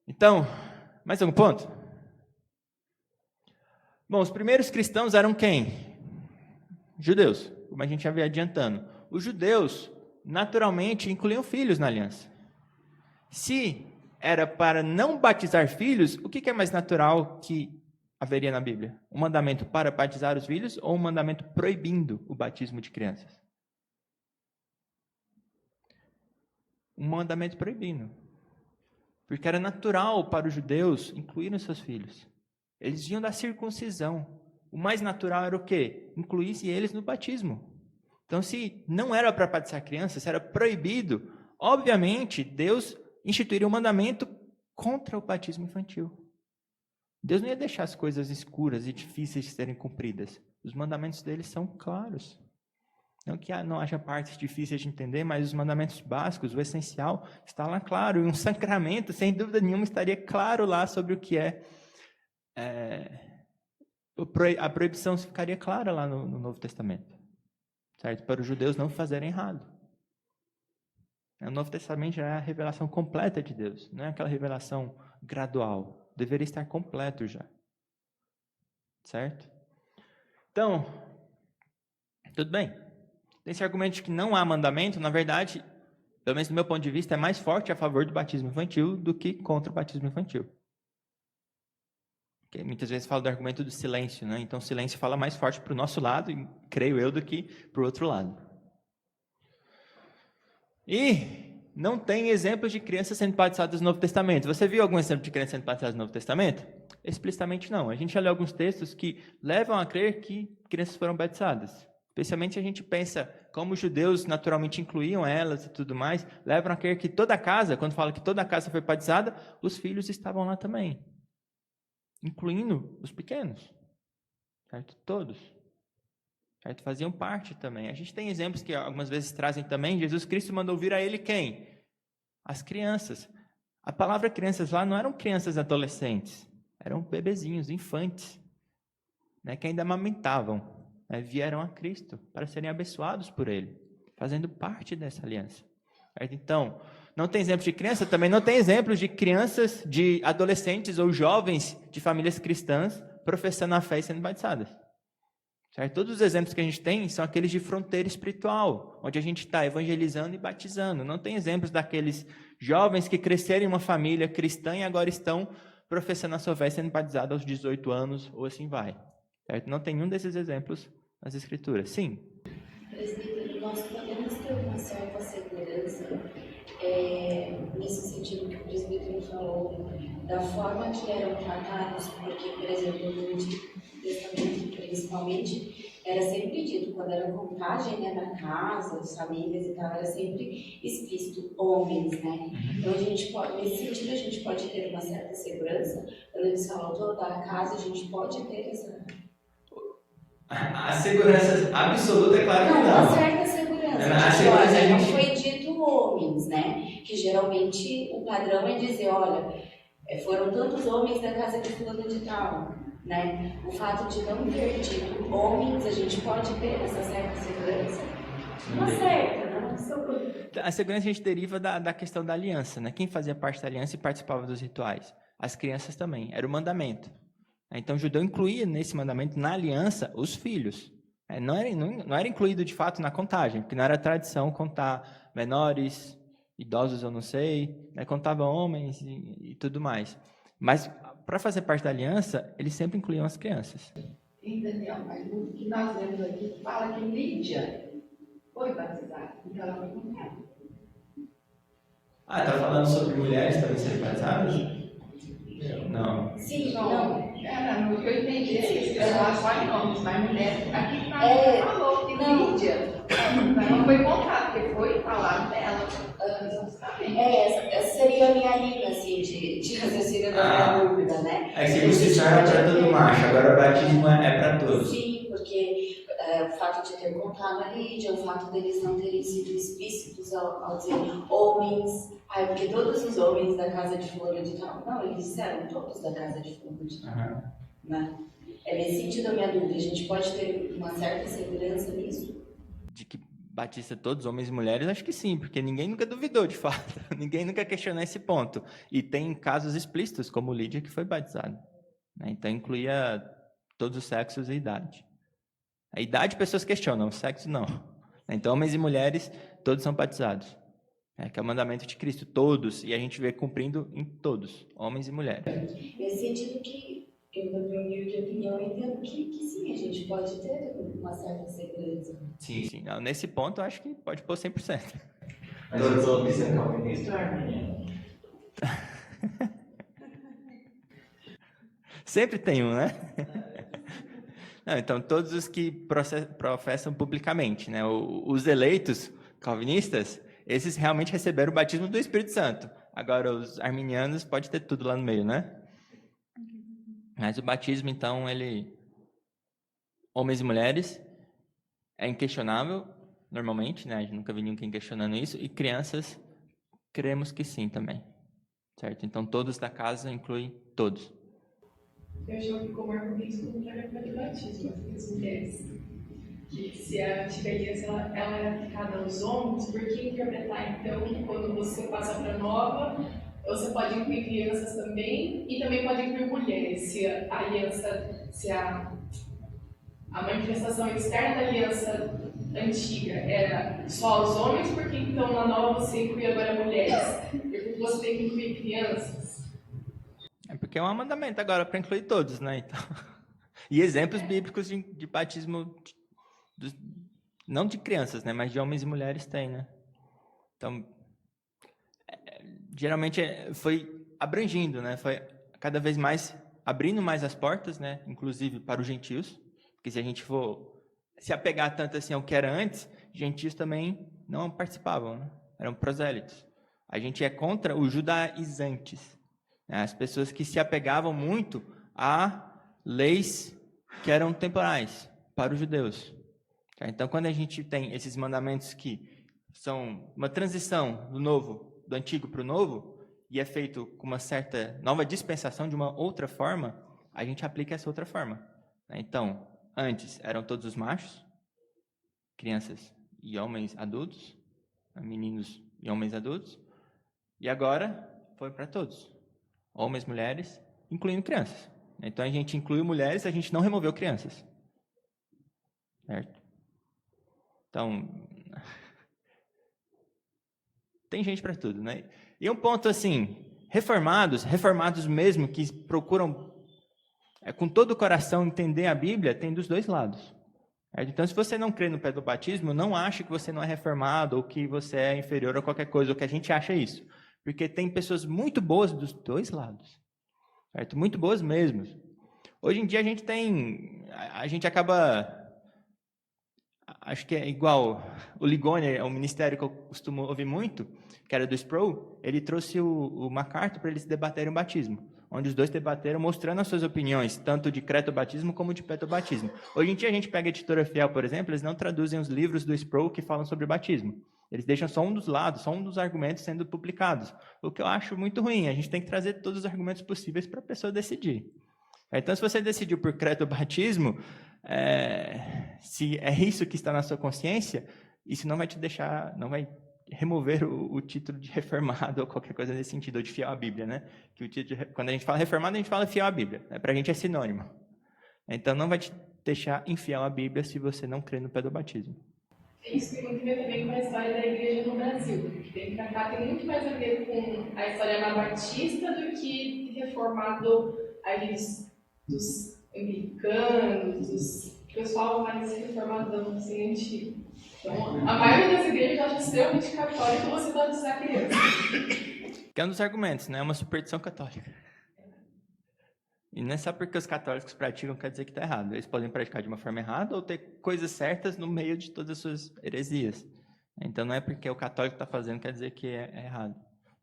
Então, mais algum ponto? Bom, os primeiros cristãos eram quem? Judeus, como a gente já veio adiantando. Os judeus, naturalmente, incluíam filhos na aliança. Se era para não batizar filhos, o que é mais natural que haveria na Bíblia? Um mandamento para batizar os filhos ou um mandamento proibindo o batismo de crianças? Um mandamento proibindo. Porque era natural para os judeus incluírem seus filhos. Eles vinham da circuncisão. O mais natural era o quê? Incluísse eles no batismo. Então, se não era para batizar crianças, se era proibido, obviamente, Deus instituiria um mandamento contra o batismo infantil. Deus não ia deixar as coisas escuras e difíceis de serem cumpridas. Os mandamentos dele são claros. Não que não haja partes difíceis de entender, mas os mandamentos básicos, o essencial, está lá claro. E um sacramento, sem dúvida nenhuma, estaria claro lá sobre o que a proibição ficaria clara lá no Novo Testamento. Certo? Para os judeus não fazerem errado. O Novo Testamento já é a revelação completa de Deus, não é aquela revelação gradual. Deveria estar completo já. Certo? Então, tudo bem. Esse argumento de que não há mandamento, na verdade, pelo menos do meu ponto de vista, é mais forte a favor do batismo infantil do que contra o batismo infantil. Porque muitas vezes fala do argumento do silêncio, né? Então o silêncio fala mais forte para o nosso lado, e creio eu, do que para o outro lado. E não tem exemplos de crianças sendo batizadas no Novo Testamento. Você viu algum exemplo de crianças sendo batizadas no Novo Testamento? Explicitamente não. A gente já leu alguns textos que levam a crer que crianças foram batizadas. Especialmente se a gente pensa como os judeus naturalmente incluíam elas e tudo mais, levam a crer que toda a casa, quando fala que toda a casa foi batizada, os filhos estavam lá também. Incluindo os pequenos. Certo? Todos. Certo? Faziam parte também. A gente tem exemplos que algumas vezes trazem também. Jesus Cristo mandou vir a ele quem? As crianças. A palavra crianças lá não eram crianças adolescentes. Eram bebezinhos, infantes. Né, que ainda amamentavam. Né, vieram a Cristo para serem abençoados por Ele. Fazendo parte dessa aliança. Certo? Então, não tem exemplos de criança, também não tem exemplos de crianças, de adolescentes ou jovens de famílias cristãs professando a fé e sendo batizadas. Certo? Todos os exemplos que a gente tem são aqueles de fronteira espiritual, onde a gente está evangelizando e batizando. Não tem exemplos daqueles jovens que cresceram em uma família cristã e agora estão professando a sua fé e sendo batizados aos 18 anos, ou assim vai. Certo? Não tem nenhum desses exemplos nas Escrituras. Sim? Presbítero, nós podemos ter uma certa segurança nesse sentido que o presbítero falou, da forma que eram tratados, porque, por exemplo, no Antigo Testamento, principalmente, era sempre dito, quando era contagem, né, da casa, das famílias e tal, era sempre explícito homens, né? Então, a gente pode, nesse sentido, a gente pode ter uma certa segurança, quando eles falam toda a casa, a gente pode ter essa... A segurança absoluta é claro que não. Uma certa segurança. A segurança Olha, não foi dito homens, né? Que geralmente o padrão é dizer, olha, foram tantos homens da casa de fulano de tal, né? O fato de não ter dito homens, a gente pode ter essa certa segurança? Uma certa, não? A segurança a gente deriva da questão da aliança, né? Quem fazia parte da aliança e participava dos rituais? As crianças também, era o mandamento. Então, o judeu incluía nesse mandamento, na aliança, os filhos. Não era incluído, de fato, na contagem, porque não era tradição contar menores, idosos, eu não sei, né? Contava homens e tudo mais. Mas, para fazer parte da aliança, eles sempre incluíam as crianças. Entendeu? Mas o que nós vemos aqui fala que Lídia foi batizada, então ela foi contada. Está falando sobre mulheres também serem batizadas? Não. Sim, Não, no que eu entendi, ela só em nomes, mas mulher, aqui falou que Lídia não foi contada, porque foi falado dela antes também. Essa seria a minha linha, assim, de raciocínio da minha dúvida, né? A circuncisão é para todo macho, agora o batismo é para todos. Sim, porque o fato de ter contado a Lídia, o fato deles não terem sido explícitos ao dizer homens, porque todos os homens da casa de fulano de tal, não, eles disseram todos da casa de fulano de tal, né? É nesse sentido a minha dúvida, a gente pode ter uma certa segurança nisso? De que batiza todos, homens e mulheres? Acho que sim, porque ninguém nunca duvidou, de fato. Ninguém nunca questionou esse ponto. E tem casos explícitos, como Lídia, que foi batizado. Então, incluía todos os sexos e idade. A idade, pessoas questionam, o sexo, não. Então, homens e mulheres, todos são batizados. Que é o mandamento de Cristo, todos. E a gente vê cumprindo em todos, homens e mulheres. Nesse sentido que eu, na minha humilde opinião, entendo que sim, a gente pode ter uma certa segurança. Sim, sim. Não, nesse ponto, eu acho que pode pôr 100%. Mas os homens é calvinista ou arminiano? Sempre tem um, né? Não, então, todos os que professam publicamente, né? Os eleitos calvinistas, esses realmente receberam o batismo do Espírito Santo. Agora, os arminianos, pode ter tudo lá no meio, né? Mas o batismo, então, homens e mulheres, é inquestionável, normalmente, né? A gente nunca vi ninguém questionando isso. E crianças, cremos que sim também. Certo? Então, todos da casa incluem todos. Eu jogo como argumento contrário para o batismo, as mulheres. Que se a antiga aliança ela é aplicada aos homens, por que interpretar então que quando você passa para a nova, você pode incluir crianças também e também pode incluir mulheres? Se a aliança, a manifestação externa da aliança antiga era só aos homens, por que então na nova você inclui agora mulheres? Porque você tem que incluir crianças? É porque é um mandamento agora para incluir todos, né? Então, e exemplos bíblicos de batismo, não de crianças, né? Mas de homens e mulheres tem, né? Então, geralmente foi abrangindo, né? Foi cada vez mais abrindo mais as portas, né? Inclusive para os gentios, porque se a gente for se apegar tanto assim ao que era antes, gentios também não participavam, né? Eram prosélitos. A gente é contra os judaizantes, né? As pessoas que se apegavam muito a leis que eram temporais para os judeus. Então, quando a gente tem esses mandamentos que são uma transição do antigo para o novo, e é feito com uma certa nova dispensação de uma outra forma, a gente aplica essa outra forma. Então, antes eram todos os machos, crianças e homens adultos, meninos e homens adultos, e agora foi para todos, homens, mulheres, incluindo crianças. Então, a gente incluiu mulheres, a gente não removeu crianças. Certo? Então, tem gente para tudo, né? E um ponto assim, reformados mesmo, que procuram com todo o coração entender a Bíblia, tem dos dois lados. Certo? Então, se você não crê no pé do batismo, não ache que você não é reformado ou que você é inferior a qualquer coisa, ou que a gente acha isso. Porque tem pessoas muito boas dos dois lados. Certo? Muito boas mesmo. Hoje em dia a gente acaba... Acho que é igual o Ligonier, é um ministério que eu costumo ouvir muito, que era do Sproul. Ele trouxe o MacArthur para eles debaterem o batismo, onde os dois debateram mostrando as suas opiniões, tanto de cretobatismo como de petobatismo. Hoje em dia a gente pega a Editora Fiel, por exemplo, eles não traduzem os livros do Sproul que falam sobre batismo. Eles deixam só um dos lados, só um dos argumentos sendo publicados, o que eu acho muito ruim. A gente tem que trazer todos os argumentos possíveis para a pessoa decidir. Então, se você decidiu por cretobatismo, se é isso que está na sua consciência, isso não vai te deixar, não vai remover o título de reformado ou qualquer coisa nesse sentido, ou de fiel à Bíblia, né? Que o título, quando a gente fala reformado, a gente fala fiel à Bíblia. Né? Para a gente é sinônimo. Então, não vai te deixar infiel à Bíblia se você não crê no pedobatismo. Isso tem muito a ver também com a história da igreja no Brasil. Vem pra cá, tem muito mais a ver com a história anabatista do que reformado aí dos anglicanos, do pessoal mais reformadão, assim, antigo. Então, a maioria das igrejas acha extremamente católica você batizar criança. Que é um dos argumentos, né? É uma superstição católica. E não é só porque os católicos praticam quer dizer que está errado. Eles podem praticar de uma forma errada ou ter coisas certas no meio de todas as suas heresias. Então não é porque o católico está fazendo quer dizer que é errado.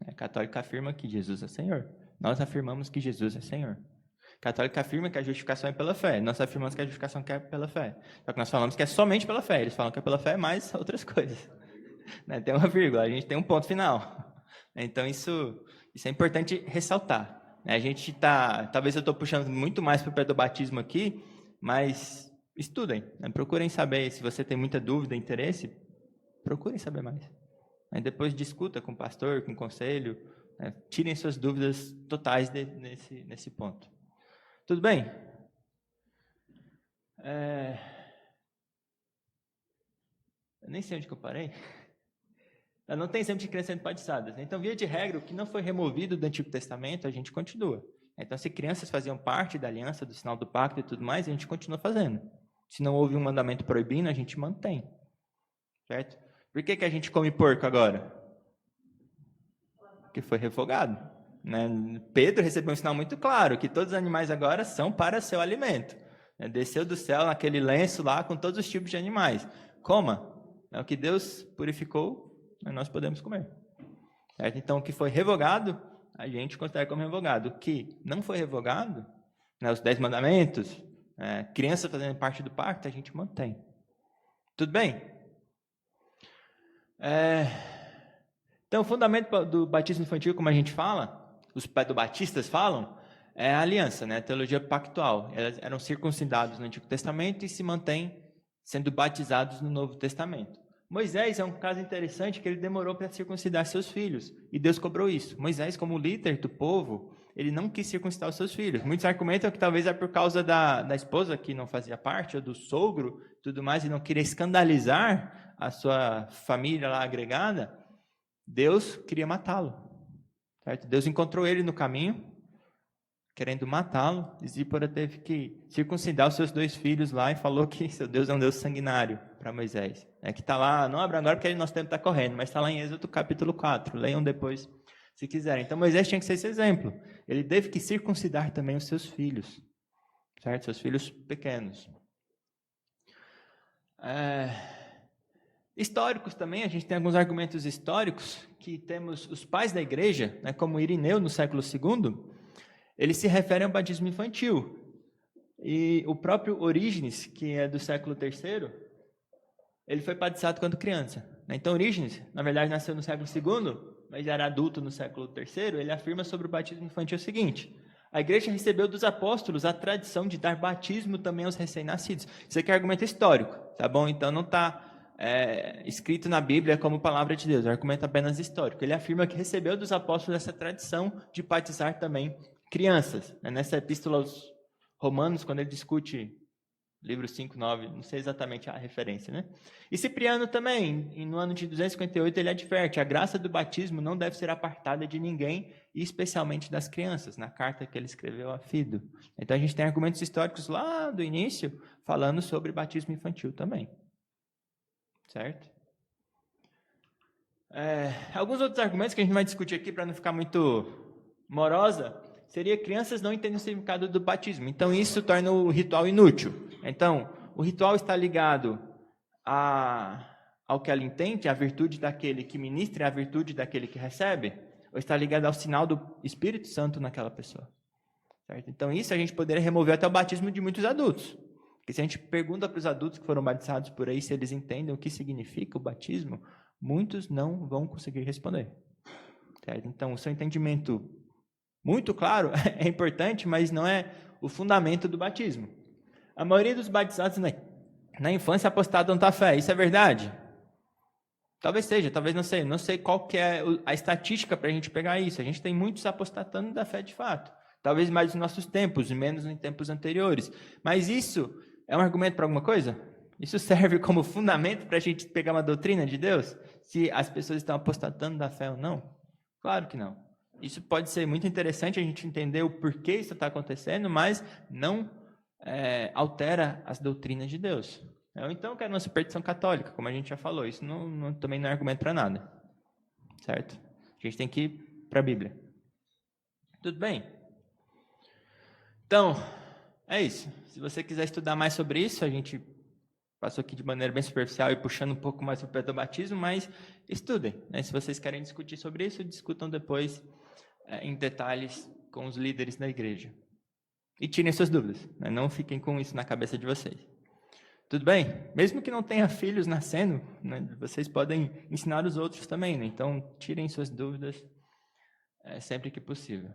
O católico afirma que Jesus é Senhor. Nós afirmamos que Jesus é Senhor. O católico afirma que a justificação é pela fé. Nós afirmamos que a justificação é pela fé. Só que nós falamos que é somente pela fé. Eles falam que é pela fé mais outras coisas. Tem uma vírgula, a gente tem um ponto final. Então isso é importante ressaltar. A gente talvez eu estou puxando muito mais para o pedobatismo aqui, mas estudem, né? Procurem saber. Se você tem muita dúvida, interesse, procurem saber mais. Aí depois discuta com o pastor, com o conselho, né? Tirem suas dúvidas totais nesse ponto. Tudo bem? Eu nem sei onde que eu parei. Não tem exemplo de crianças sendo batizadas. Então, via de regra, o que não foi removido do Antigo Testamento, a gente continua. Então, se crianças faziam parte da aliança, do sinal do pacto e tudo mais, a gente continua fazendo. Se não houve um mandamento proibindo, a gente mantém. Certo? Por que a gente come porco agora? Porque foi revogado. Né? Pedro recebeu um sinal muito claro, que todos os animais agora são para seu alimento. Né? Desceu do céu naquele lenço lá com todos os tipos de animais. Coma. É o que Deus purificou, nós podemos comer. Certo? Então, o que foi revogado, a gente considera como revogado. O que não foi revogado, né, os 10 mandamentos, crianças fazendo parte do pacto, a gente mantém. Tudo bem? Então, o fundamento do batismo infantil, como a gente fala, os pedobatistas falam, é a aliança, né, a teologia pactual. Elas eram circuncidados no Antigo Testamento e se mantêm sendo batizados no Novo Testamento. Moisés é um caso interessante que ele demorou para circuncidar seus filhos, e Deus cobrou isso. Moisés, como líder do povo, ele não quis circuncidar os seus filhos. Muitos argumentam que talvez é por causa da esposa, que não fazia parte, ou do sogro, tudo mais, e não queria escandalizar a sua família lá agregada. Deus queria matá-lo. Certo? Deus encontrou ele no caminho, querendo matá-lo, e Zípora teve que circuncidar os seus 2 filhos lá e falou que seu Deus é um Deus sanguinário para Moisés. Que está lá, não abra agora porque nosso tempo está correndo, mas está lá em Êxodo capítulo 4, leiam depois se quiserem. Então Moisés tinha que ser esse exemplo. Ele teve que circuncidar também os seus filhos, certo? Seus filhos pequenos. Históricos também, a gente tem alguns argumentos históricos, que temos os pais da igreja, né, como Irineu no século II, eles se referem ao batismo infantil. E o próprio Orígenes, que é do século III, ele foi batizado quando criança. Então, Orígenes, na verdade, nasceu no século II, mas já era adulto no século III, ele afirma sobre o batismo infantil o seguinte: a igreja recebeu dos apóstolos a tradição de dar batismo também aos recém-nascidos. Isso aqui é argumento histórico, tá bom? Então, não está escrito na Bíblia como palavra de Deus, é argumento apenas histórico. Ele afirma que recebeu dos apóstolos essa tradição de batizar também crianças. Nessa epístola aos Romanos, quando ele discute livro 5, 9, não sei exatamente a referência, né? E Cipriano também, no ano de 258, ele adverte: a graça do batismo não deve ser apartada de ninguém, e especialmente das crianças, na carta que ele escreveu a Fido. Então a gente tem argumentos históricos lá do início, falando sobre batismo infantil também. Certo? Alguns outros argumentos que a gente vai discutir aqui para não ficar muito morosa, seria crianças não entendem o significado do batismo. Então, isso torna o ritual inútil. Então, o ritual está ligado ao que ela entende, à virtude daquele que ministra e à virtude daquele que recebe, ou está ligado ao sinal do Espírito Santo naquela pessoa. Certo? Então, isso a gente poderia remover até o batismo de muitos adultos. Porque se a gente pergunta para os adultos que foram batizados por aí se eles entendem o que significa o batismo, muitos não vão conseguir responder. Certo? Então, o seu entendimento muito claro é importante, mas não é o fundamento do batismo. A maioria dos batizados na infância apostatam da fé. Isso é verdade? Talvez seja, talvez não sei. Não sei qual que é a estatística para a gente pegar isso. A gente tem muitos apostatando da fé de fato. Talvez mais nos nossos tempos e menos em tempos anteriores. Mas isso é um argumento para alguma coisa? Isso serve como fundamento para a gente pegar uma doutrina de Deus? Se as pessoas estão apostatando da fé ou não? Claro que não. Isso pode ser muito interessante a gente entender o porquê isso está acontecendo, mas não altera as doutrinas de Deus. Ou então que é uma superstição católica, como a gente já falou. Isso também não é argumento para nada. Certo? A gente tem que ir para a Bíblia. Tudo bem? Então, é isso. Se você quiser estudar mais sobre isso, a gente passou aqui de maneira bem superficial e puxando um pouco mais para o pedobatismo, mas estudem. Né? Se vocês querem discutir sobre isso, discutam depois em detalhes com os líderes da igreja. E tirem suas dúvidas. Né? Não fiquem com isso na cabeça de vocês. Tudo bem? Mesmo que não tenha filhos nascendo, né, vocês podem ensinar os outros também. Né? Então, tirem suas dúvidas sempre que possível.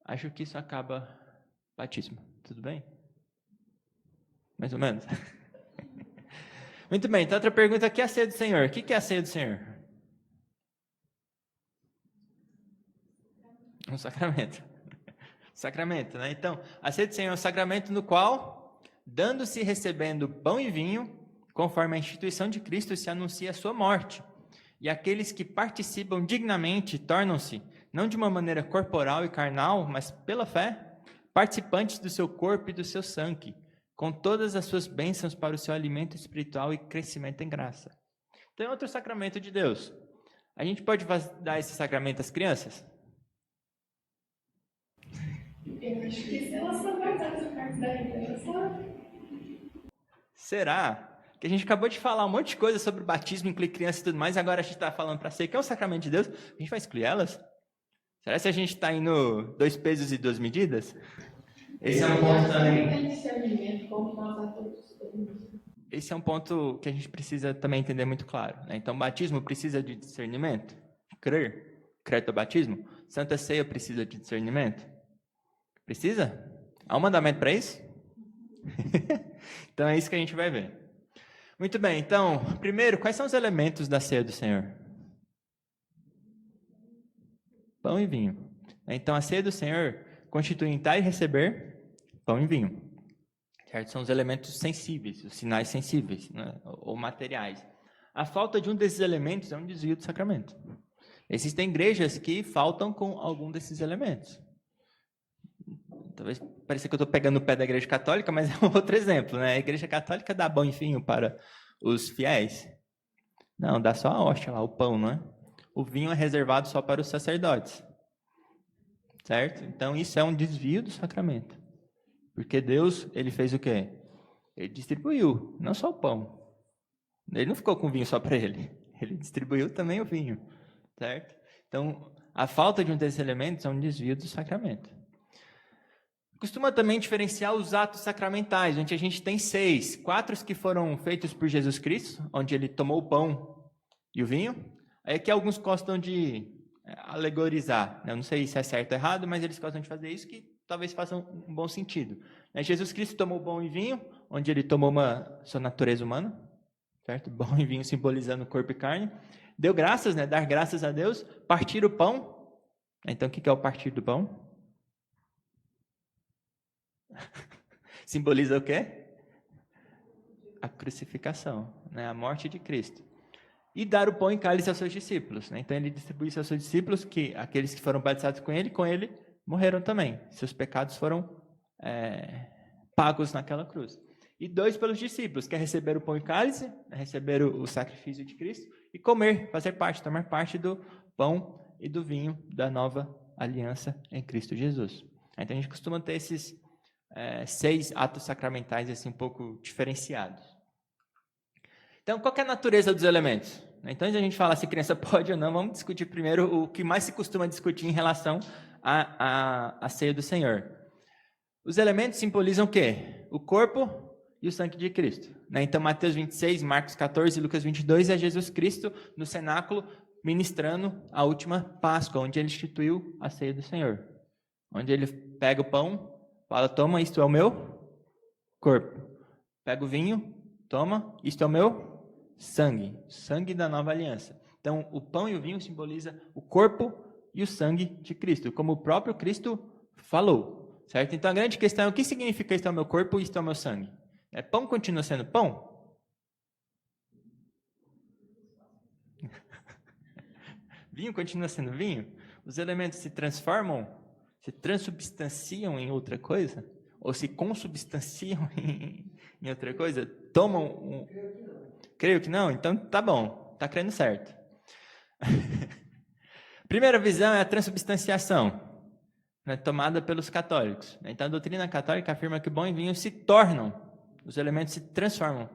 Acho que isso acaba batismo. Tudo bem? Mais ou menos? Muito bem, então outra pergunta, o que é a ceia do Senhor? O que é a ceia do Senhor? Um sacramento. Sacramento, né? Então, a ceia do Senhor é um sacramento no qual, dando-se e recebendo pão e vinho, conforme a instituição de Cristo, se anuncia a sua morte. E aqueles que participam dignamente tornam-se, não de uma maneira corporal e carnal, mas pela fé, participantes do seu corpo e do seu sangue, com todas as suas bênçãos para o seu alimento espiritual e crescimento em graça. Então, é outro sacramento de Deus. A gente pode dar esse sacramento às crianças? Eu acho que se elas são guardadas a parte da revelação. Será? Que a gente acabou de falar um monte de coisa sobre batismo, incluir crianças e tudo mais, agora a gente está falando para ser que é um sacramento de Deus, a gente vai excluir elas? Será que a gente está indo 2 pesos e 2 medidas? Esse é um ponto também. Tem discernimento como nós adultos. Esse é um ponto que a gente precisa também entender muito claro, né? Então, batismo precisa de discernimento? Crer no batismo? Santa Ceia precisa de discernimento? Precisa? Há um mandamento para isso? Então, é isso que a gente vai ver. Muito bem, então, primeiro, quais são os elementos da ceia do Senhor? Pão e vinho. Então, a ceia do Senhor constitui dar e receber pão e vinho. Certo? São os elementos sensíveis, os sinais sensíveis, né? Ou materiais. A falta de um desses elementos é um desvio do sacramento. Existem igrejas que faltam com algum desses elementos. Talvez pareça que eu estou pegando o pé da igreja católica, mas é um outro exemplo, né? A igreja católica dá pão e vinho para os fiéis. Não, dá só a hóstia lá, o pão, não é? O vinho é reservado só para os sacerdotes. Certo? Então, isso é um desvio do sacramento. Porque Deus, ele fez o quê? Ele distribuiu, não só o pão. Ele não ficou com o vinho só para ele. Ele distribuiu também o vinho. Certo? Então, a falta de um desses elementos é um desvio do sacramento. Costuma também diferenciar os atos sacramentais, onde a gente tem 6. 4 que foram feitos por Jesus Cristo, onde ele tomou o pão e o vinho. Aí aqui alguns gostam de alegorizar. Eu não sei se é certo ou errado, mas eles gostam de fazer isso, que talvez faça um bom sentido. Jesus Cristo tomou pão e vinho, onde ele tomou sua natureza humana, certo? Pão e vinho simbolizando corpo e carne. Deu graças, né? Dar graças a Deus. Partir o pão. Então, o que é o partir do pão? Simboliza o quê? A crucificação, né? A morte de Cristo. E dar o pão e cálice aos seus discípulos, né? Então ele distribui aos seus discípulos, que aqueles que foram batizados com ele morreram também. Seus pecados foram pagos naquela cruz. E 2 pelos discípulos, que é receber o pão e cálice, receber o sacrifício de Cristo, e comer, fazer parte, tomar parte do pão e do vinho da nova aliança em Cristo Jesus. Então a gente costuma ter esses 6 atos sacramentais assim, um pouco diferenciados. Então, qual que é a natureza dos elementos? Então, antes de a gente falar se criança pode ou não, vamos discutir primeiro o que mais se costuma discutir em relação à ceia do Senhor. Os elementos simbolizam o quê? O corpo e o sangue de Cristo. Então, Mateus 26, Marcos 14 e Lucas 22 é Jesus Cristo no cenáculo ministrando a última Páscoa, onde ele instituiu a ceia do Senhor. Onde ele pega o pão, fala, toma, isto é o meu corpo. Pega o vinho, toma, isto é o meu sangue. Sangue da nova aliança. Então, o pão e o vinho simbolizam o corpo e o sangue de Cristo, como o próprio Cristo falou. Certo? Então, a grande questão é o que significa isto é o meu corpo e isto é o meu sangue? Pão continua sendo pão? Vinho continua sendo vinho? Os elementos se transformam? Se transubstanciam em outra coisa? Ou se consubstanciam em outra coisa? Tomam Creio que não? Então tá bom, tá crendo certo. Primeira visão é a transubstanciação, né, tomada pelos católicos. Então a doutrina católica afirma que pão e vinho se tornam, os elementos se transformam,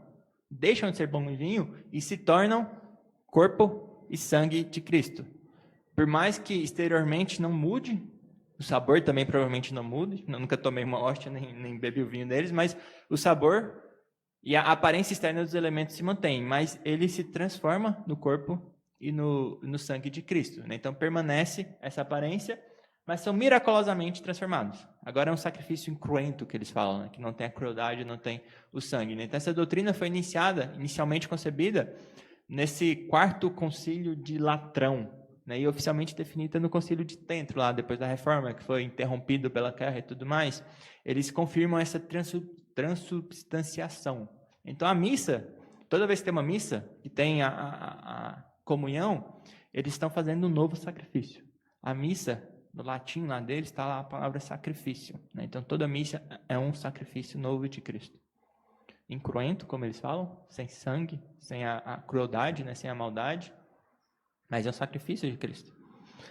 deixam de ser pão e vinho e se tornam corpo e sangue de Cristo. Por mais que exteriormente não mude, o sabor também provavelmente não mude. Eu nunca tomei uma hóstia, nem bebi o vinho deles, mas o sabor e a aparência externa dos elementos se mantém, mas ele se transforma no corpo e no sangue de Cristo. Né? Então permanece essa aparência, mas são miraculosamente transformados. Agora é um sacrifício incruento que eles falam, né? Que não tem a crueldade, não tem o sangue. Né? Então essa doutrina foi inicialmente concebida nesse 4º concílio de Latrão, né? E oficialmente definida no concílio de Trento, lá depois da Reforma, que foi interrompido pela guerra e tudo mais. Eles confirmam essa transubstanciação. Então a missa, toda vez que tem uma missa, que tem a comunhão, eles estão fazendo um novo sacrifício. A missa, no latim lá deles, está lá a palavra sacrifício. Né? Então, toda missa é um sacrifício novo de Cristo. Incruento, como eles falam, sem sangue, sem a crueldade, né? Sem a maldade, mas é um sacrifício de Cristo.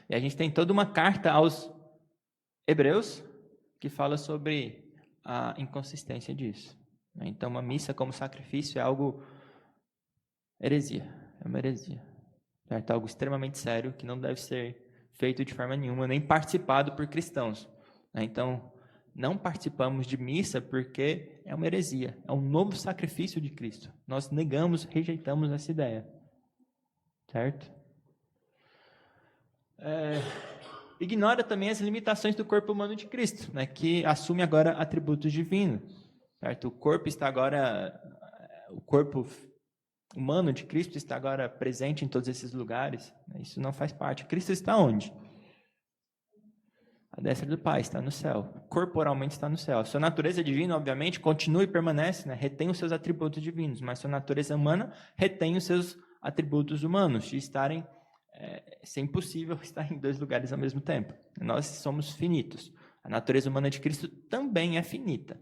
E a gente tem toda uma carta aos Hebreus que fala sobre a inconsistência disso. Né? Então, uma missa como sacrifício é algo heresia, é uma heresia. Certo? Algo extremamente sério que não deve ser feito de forma nenhuma, nem participado por cristãos. Então, não participamos de missa porque é uma heresia, é um novo sacrifício de Cristo. Nós negamos, rejeitamos essa ideia. Certo? Ignora também as limitações do corpo humano de Cristo, né, que assume agora atributos divinos. Certo? O corpo humano de Cristo está agora presente em todos esses lugares. Isso não faz parte. Cristo está onde? A destra do Pai, está no céu. Corporalmente está no céu. A sua natureza divina, obviamente, continua e permanece, né? Retém os seus atributos divinos, mas sua natureza humana retém os seus atributos humanos, de estarem... É impossível estar em 2 lugares ao mesmo tempo. Nós somos finitos. A natureza humana de Cristo também é finita.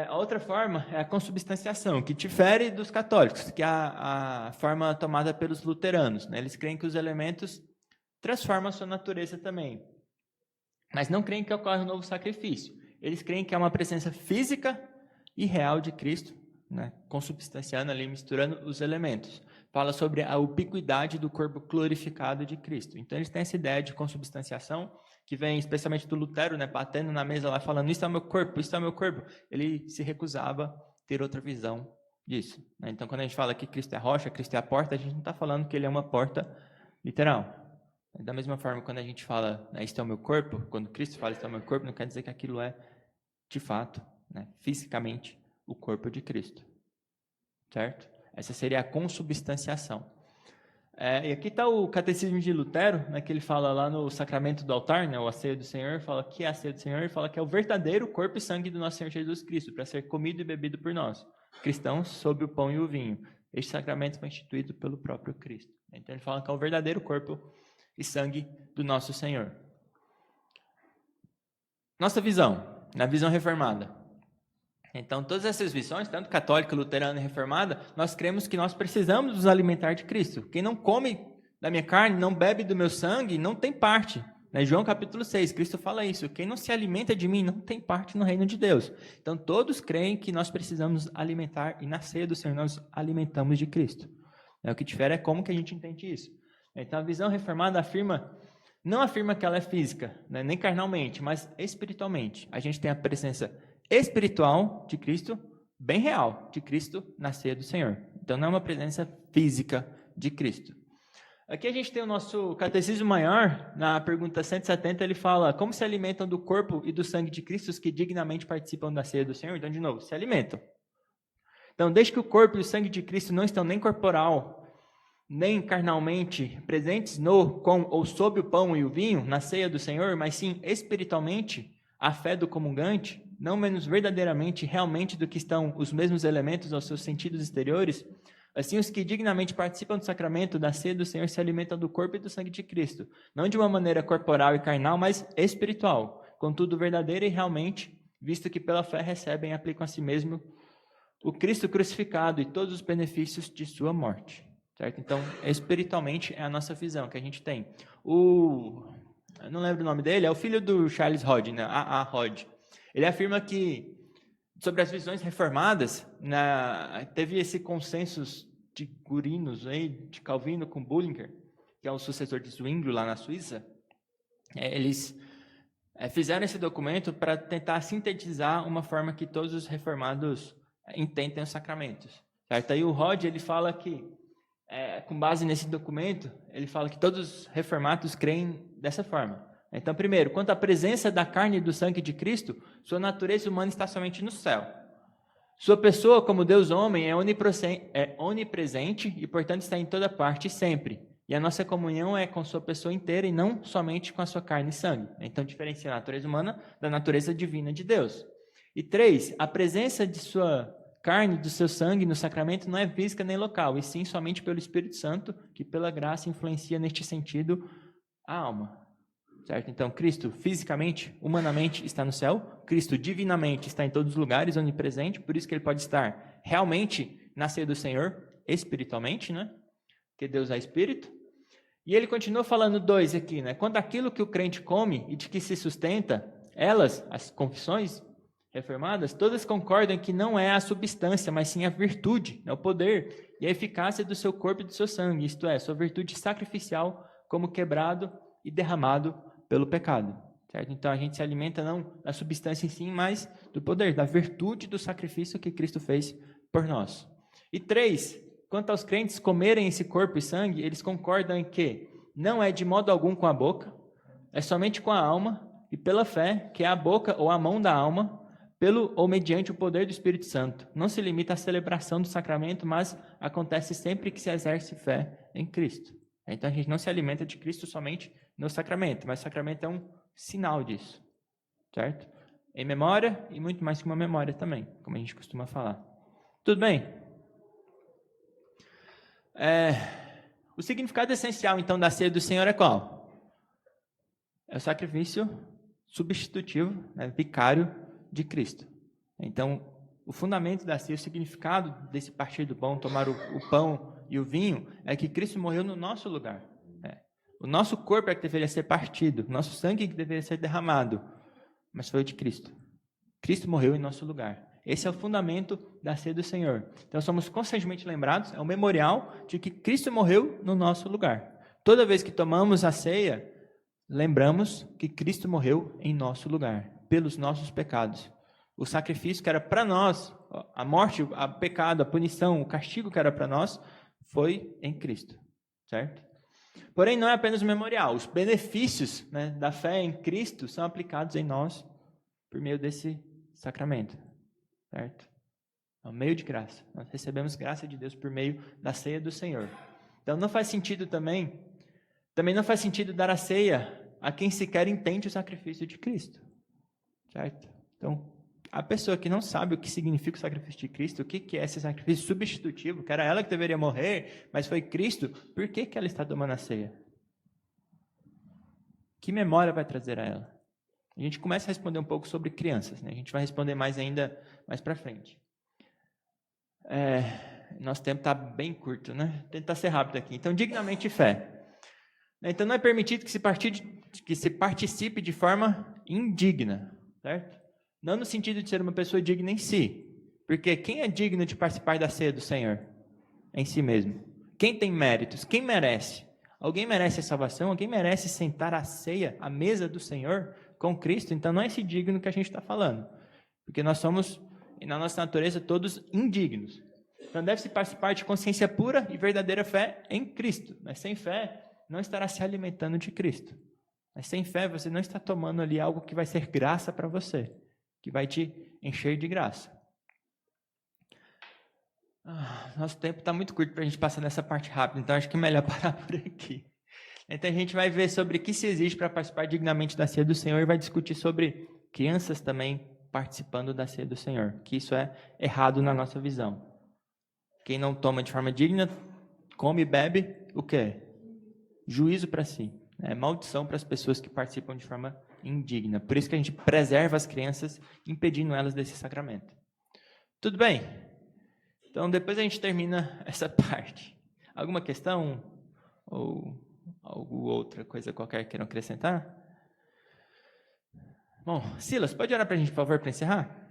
A outra forma é a consubstanciação, que difere dos católicos, que é a forma tomada pelos luteranos. Né? Eles creem que os elementos transformam a sua natureza também, mas não creem que ocorre um novo sacrifício. Eles creem que é uma presença física e real de Cristo, né? Consubstanciando ali, misturando os elementos. Fala sobre a ubiquidade do corpo glorificado de Cristo. Então, eles têm essa ideia de consubstanciação, que vem especialmente do Lutero, né, batendo na mesa lá, falando, isso é o meu corpo, isso é o meu corpo. Ele se recusava a ter outra visão disso. Né? Então, quando a gente fala que Cristo é a rocha, Cristo é a porta, a gente não está falando que ele é uma porta literal. Da mesma forma, quando a gente fala, né, isso é o meu corpo, quando Cristo fala, isso é o meu corpo, não quer dizer que aquilo é, de fato, né, fisicamente, o corpo de Cristo. Certo? Essa seria a consubstanciação. E aqui está o Catecismo de Lutero, né, que ele fala lá no sacramento do altar, né, a ceia do Senhor, fala que é a ceia do Senhor, e fala que é o verdadeiro corpo e sangue do nosso Senhor Jesus Cristo, para ser comido e bebido por nós, cristãos, sob o pão e o vinho. Este sacramento foi instituído pelo próprio Cristo. Então ele fala que é o verdadeiro corpo e sangue do nosso Senhor. Nossa visão, na visão reformada. Então, todas essas visões, tanto católica, luterana e reformada, nós cremos que nós precisamos nos alimentar de Cristo. Quem não come da minha carne, não bebe do meu sangue, não tem parte. João capítulo 6, Cristo fala isso. Quem não se alimenta de mim, não tem parte no reino de Deus. Então, todos creem que nós precisamos alimentar, e na ceia do Senhor nós alimentamos de Cristo. O que difere é como que a gente entende isso. Então, a visão reformada não afirma que ela é física, né, nem carnalmente, mas espiritualmente. A gente tem a presença espiritual de Cristo, bem real, de Cristo na ceia do Senhor. Então, não é uma presença física de Cristo. Aqui a gente tem o nosso Catecismo Maior, na pergunta 170, ele fala, como se alimentam do corpo e do sangue de Cristo os que dignamente participam da ceia do Senhor? Então, de novo, se alimentam. Então, desde que o corpo e o sangue de Cristo não estão nem corporal, nem carnalmente presentes no, com ou sob o pão e o vinho, na ceia do Senhor, mas sim espiritualmente, a fé do comungante, não menos verdadeiramente, realmente do que estão os mesmos elementos aos seus sentidos exteriores, assim os que dignamente participam do sacramento da ceia do Senhor se alimentam do corpo e do sangue de Cristo, não de uma maneira corporal e carnal, mas espiritual, contudo verdadeira e realmente, visto que pela fé recebem e aplicam a si mesmo o Cristo crucificado e todos os benefícios de sua morte. Certo? Então, espiritualmente é a nossa visão que a gente tem. Eu não lembro o nome dele, é o filho do Charles Hodge, né? A. Hodge. Ele afirma que, sobre as visões reformadas, teve esse consenso de Gurinos, de Calvino com Bullinger, que é o sucessor de Zwinglio lá na Suíça. Eles fizeram esse documento para tentar sintetizar uma forma que todos os reformados entendem os sacramentos. Certo? Aí o Hodge, ele fala que, com base nesse documento, ele fala que todos os reformados creem dessa forma. Então, primeiro, quanto à presença da carne e do sangue de Cristo, sua natureza humana está somente no céu. Sua pessoa, como Deus homem, é onipresente e, portanto, está em toda parte e sempre. E a nossa comunhão é com sua pessoa inteira e não somente com a sua carne e sangue. Então, diferencia a natureza humana da natureza divina de Deus. E 3, a presença de sua carne, do seu sangue no sacramento não é física nem local, e sim somente pelo Espírito Santo, que pela graça influencia neste sentido a alma. Certo? Então, Cristo fisicamente, humanamente está no céu, Cristo divinamente está em todos os lugares, onipresente, por isso que ele pode estar realmente na ceia do Senhor, espiritualmente, né? Porque Deus é Espírito. E ele continua falando 2 aqui, né? Quando aquilo que o crente come e de que se sustenta, elas, as confissões reformadas, todas concordam que não é a substância, mas sim a virtude, né? O poder e a eficácia do seu corpo e do seu sangue, isto é, sua virtude sacrificial como quebrado e derramado pelo pecado. Certo? Então a gente se alimenta não da substância em si, mas do poder, da virtude do sacrifício que Cristo fez por nós. E 3, quanto aos crentes comerem esse corpo e sangue, eles concordam em que não é de modo algum com a boca, é somente com a alma e pela fé, que é a boca ou a mão da alma, pelo ou mediante o poder do Espírito Santo. Não se limita à celebração do sacramento, mas acontece sempre que se exerce fé em Cristo. Então a gente não se alimenta de Cristo somente no sacramento, mas o sacramento é um sinal disso, certo? Em memória e muito mais que uma memória também, como a gente costuma falar. Tudo bem? O significado essencial, então, da ceia do Senhor é qual? É o sacrifício substitutivo, né, vicário de Cristo. Então, o fundamento da ceia, o significado desse partir do pão, tomar o pão e o vinho, é que Cristo morreu no nosso lugar. O nosso corpo é que deveria ser partido, o nosso sangue é que deveria ser derramado, mas foi o de Cristo. Cristo morreu em nosso lugar. Esse é o fundamento da ceia do Senhor. Então, somos constantemente lembrados, é um memorial de que Cristo morreu no nosso lugar. Toda vez que tomamos a ceia, lembramos que Cristo morreu em nosso lugar, pelos nossos pecados. O sacrifício que era para nós, a morte, o pecado, a punição, o castigo que era para nós, foi em Cristo, certo? Porém, não é apenas um memorial. Os benefícios, né, da fé em Cristo são aplicados em nós por meio desse sacramento, certo? É um meio de graça. Nós recebemos graça de Deus por meio da ceia do Senhor. Então, não faz sentido também não faz sentido dar a ceia a quem sequer entende o sacrifício de Cristo, certo? Então, a pessoa que não sabe o que significa o sacrifício de Cristo, o que é esse sacrifício substitutivo, que era ela que deveria morrer, mas foi Cristo, por que ela está tomando a ceia? Que memória vai trazer a ela? A gente começa a responder um pouco sobre crianças, né? A gente vai responder mais ainda mais para frente. Nosso tempo está bem curto, né? Vou tentar ser rápido aqui. Então, dignamente fé. Então, não é permitido que se participe de forma indigna, certo? Não no sentido de ser uma pessoa digna em si. Porque quem é digno de participar da ceia do Senhor? Em si mesmo. Quem tem méritos? Quem merece? Alguém merece a salvação? Alguém merece sentar à ceia, à mesa do Senhor com Cristo? Então não é esse digno que a gente está falando. Porque nós somos, na nossa natureza, todos indignos. Então deve-se participar de consciência pura e verdadeira fé em Cristo. Mas sem fé, não estará se alimentando de Cristo. Mas sem fé, você não está tomando ali algo que vai ser graça para você, que vai te encher de graça. Nosso tempo está muito curto para a gente passar nessa parte rápida, então acho que é melhor parar por aqui. Então a gente vai ver sobre o que se exige para participar dignamente da ceia do Senhor e vai discutir sobre crianças também participando da ceia do Senhor, que isso é errado na nossa visão. Quem não toma de forma digna, come e bebe o quê? Juízo para si. É maldição para as pessoas que participam de forma indigna. Por isso que a gente preserva as crianças, impedindo elas desse sacramento. Tudo bem? Então, depois a gente termina essa parte. Alguma questão? Ou alguma outra coisa qualquer queiram acrescentar? Bom, Silas, pode orar para a gente, por favor, para encerrar?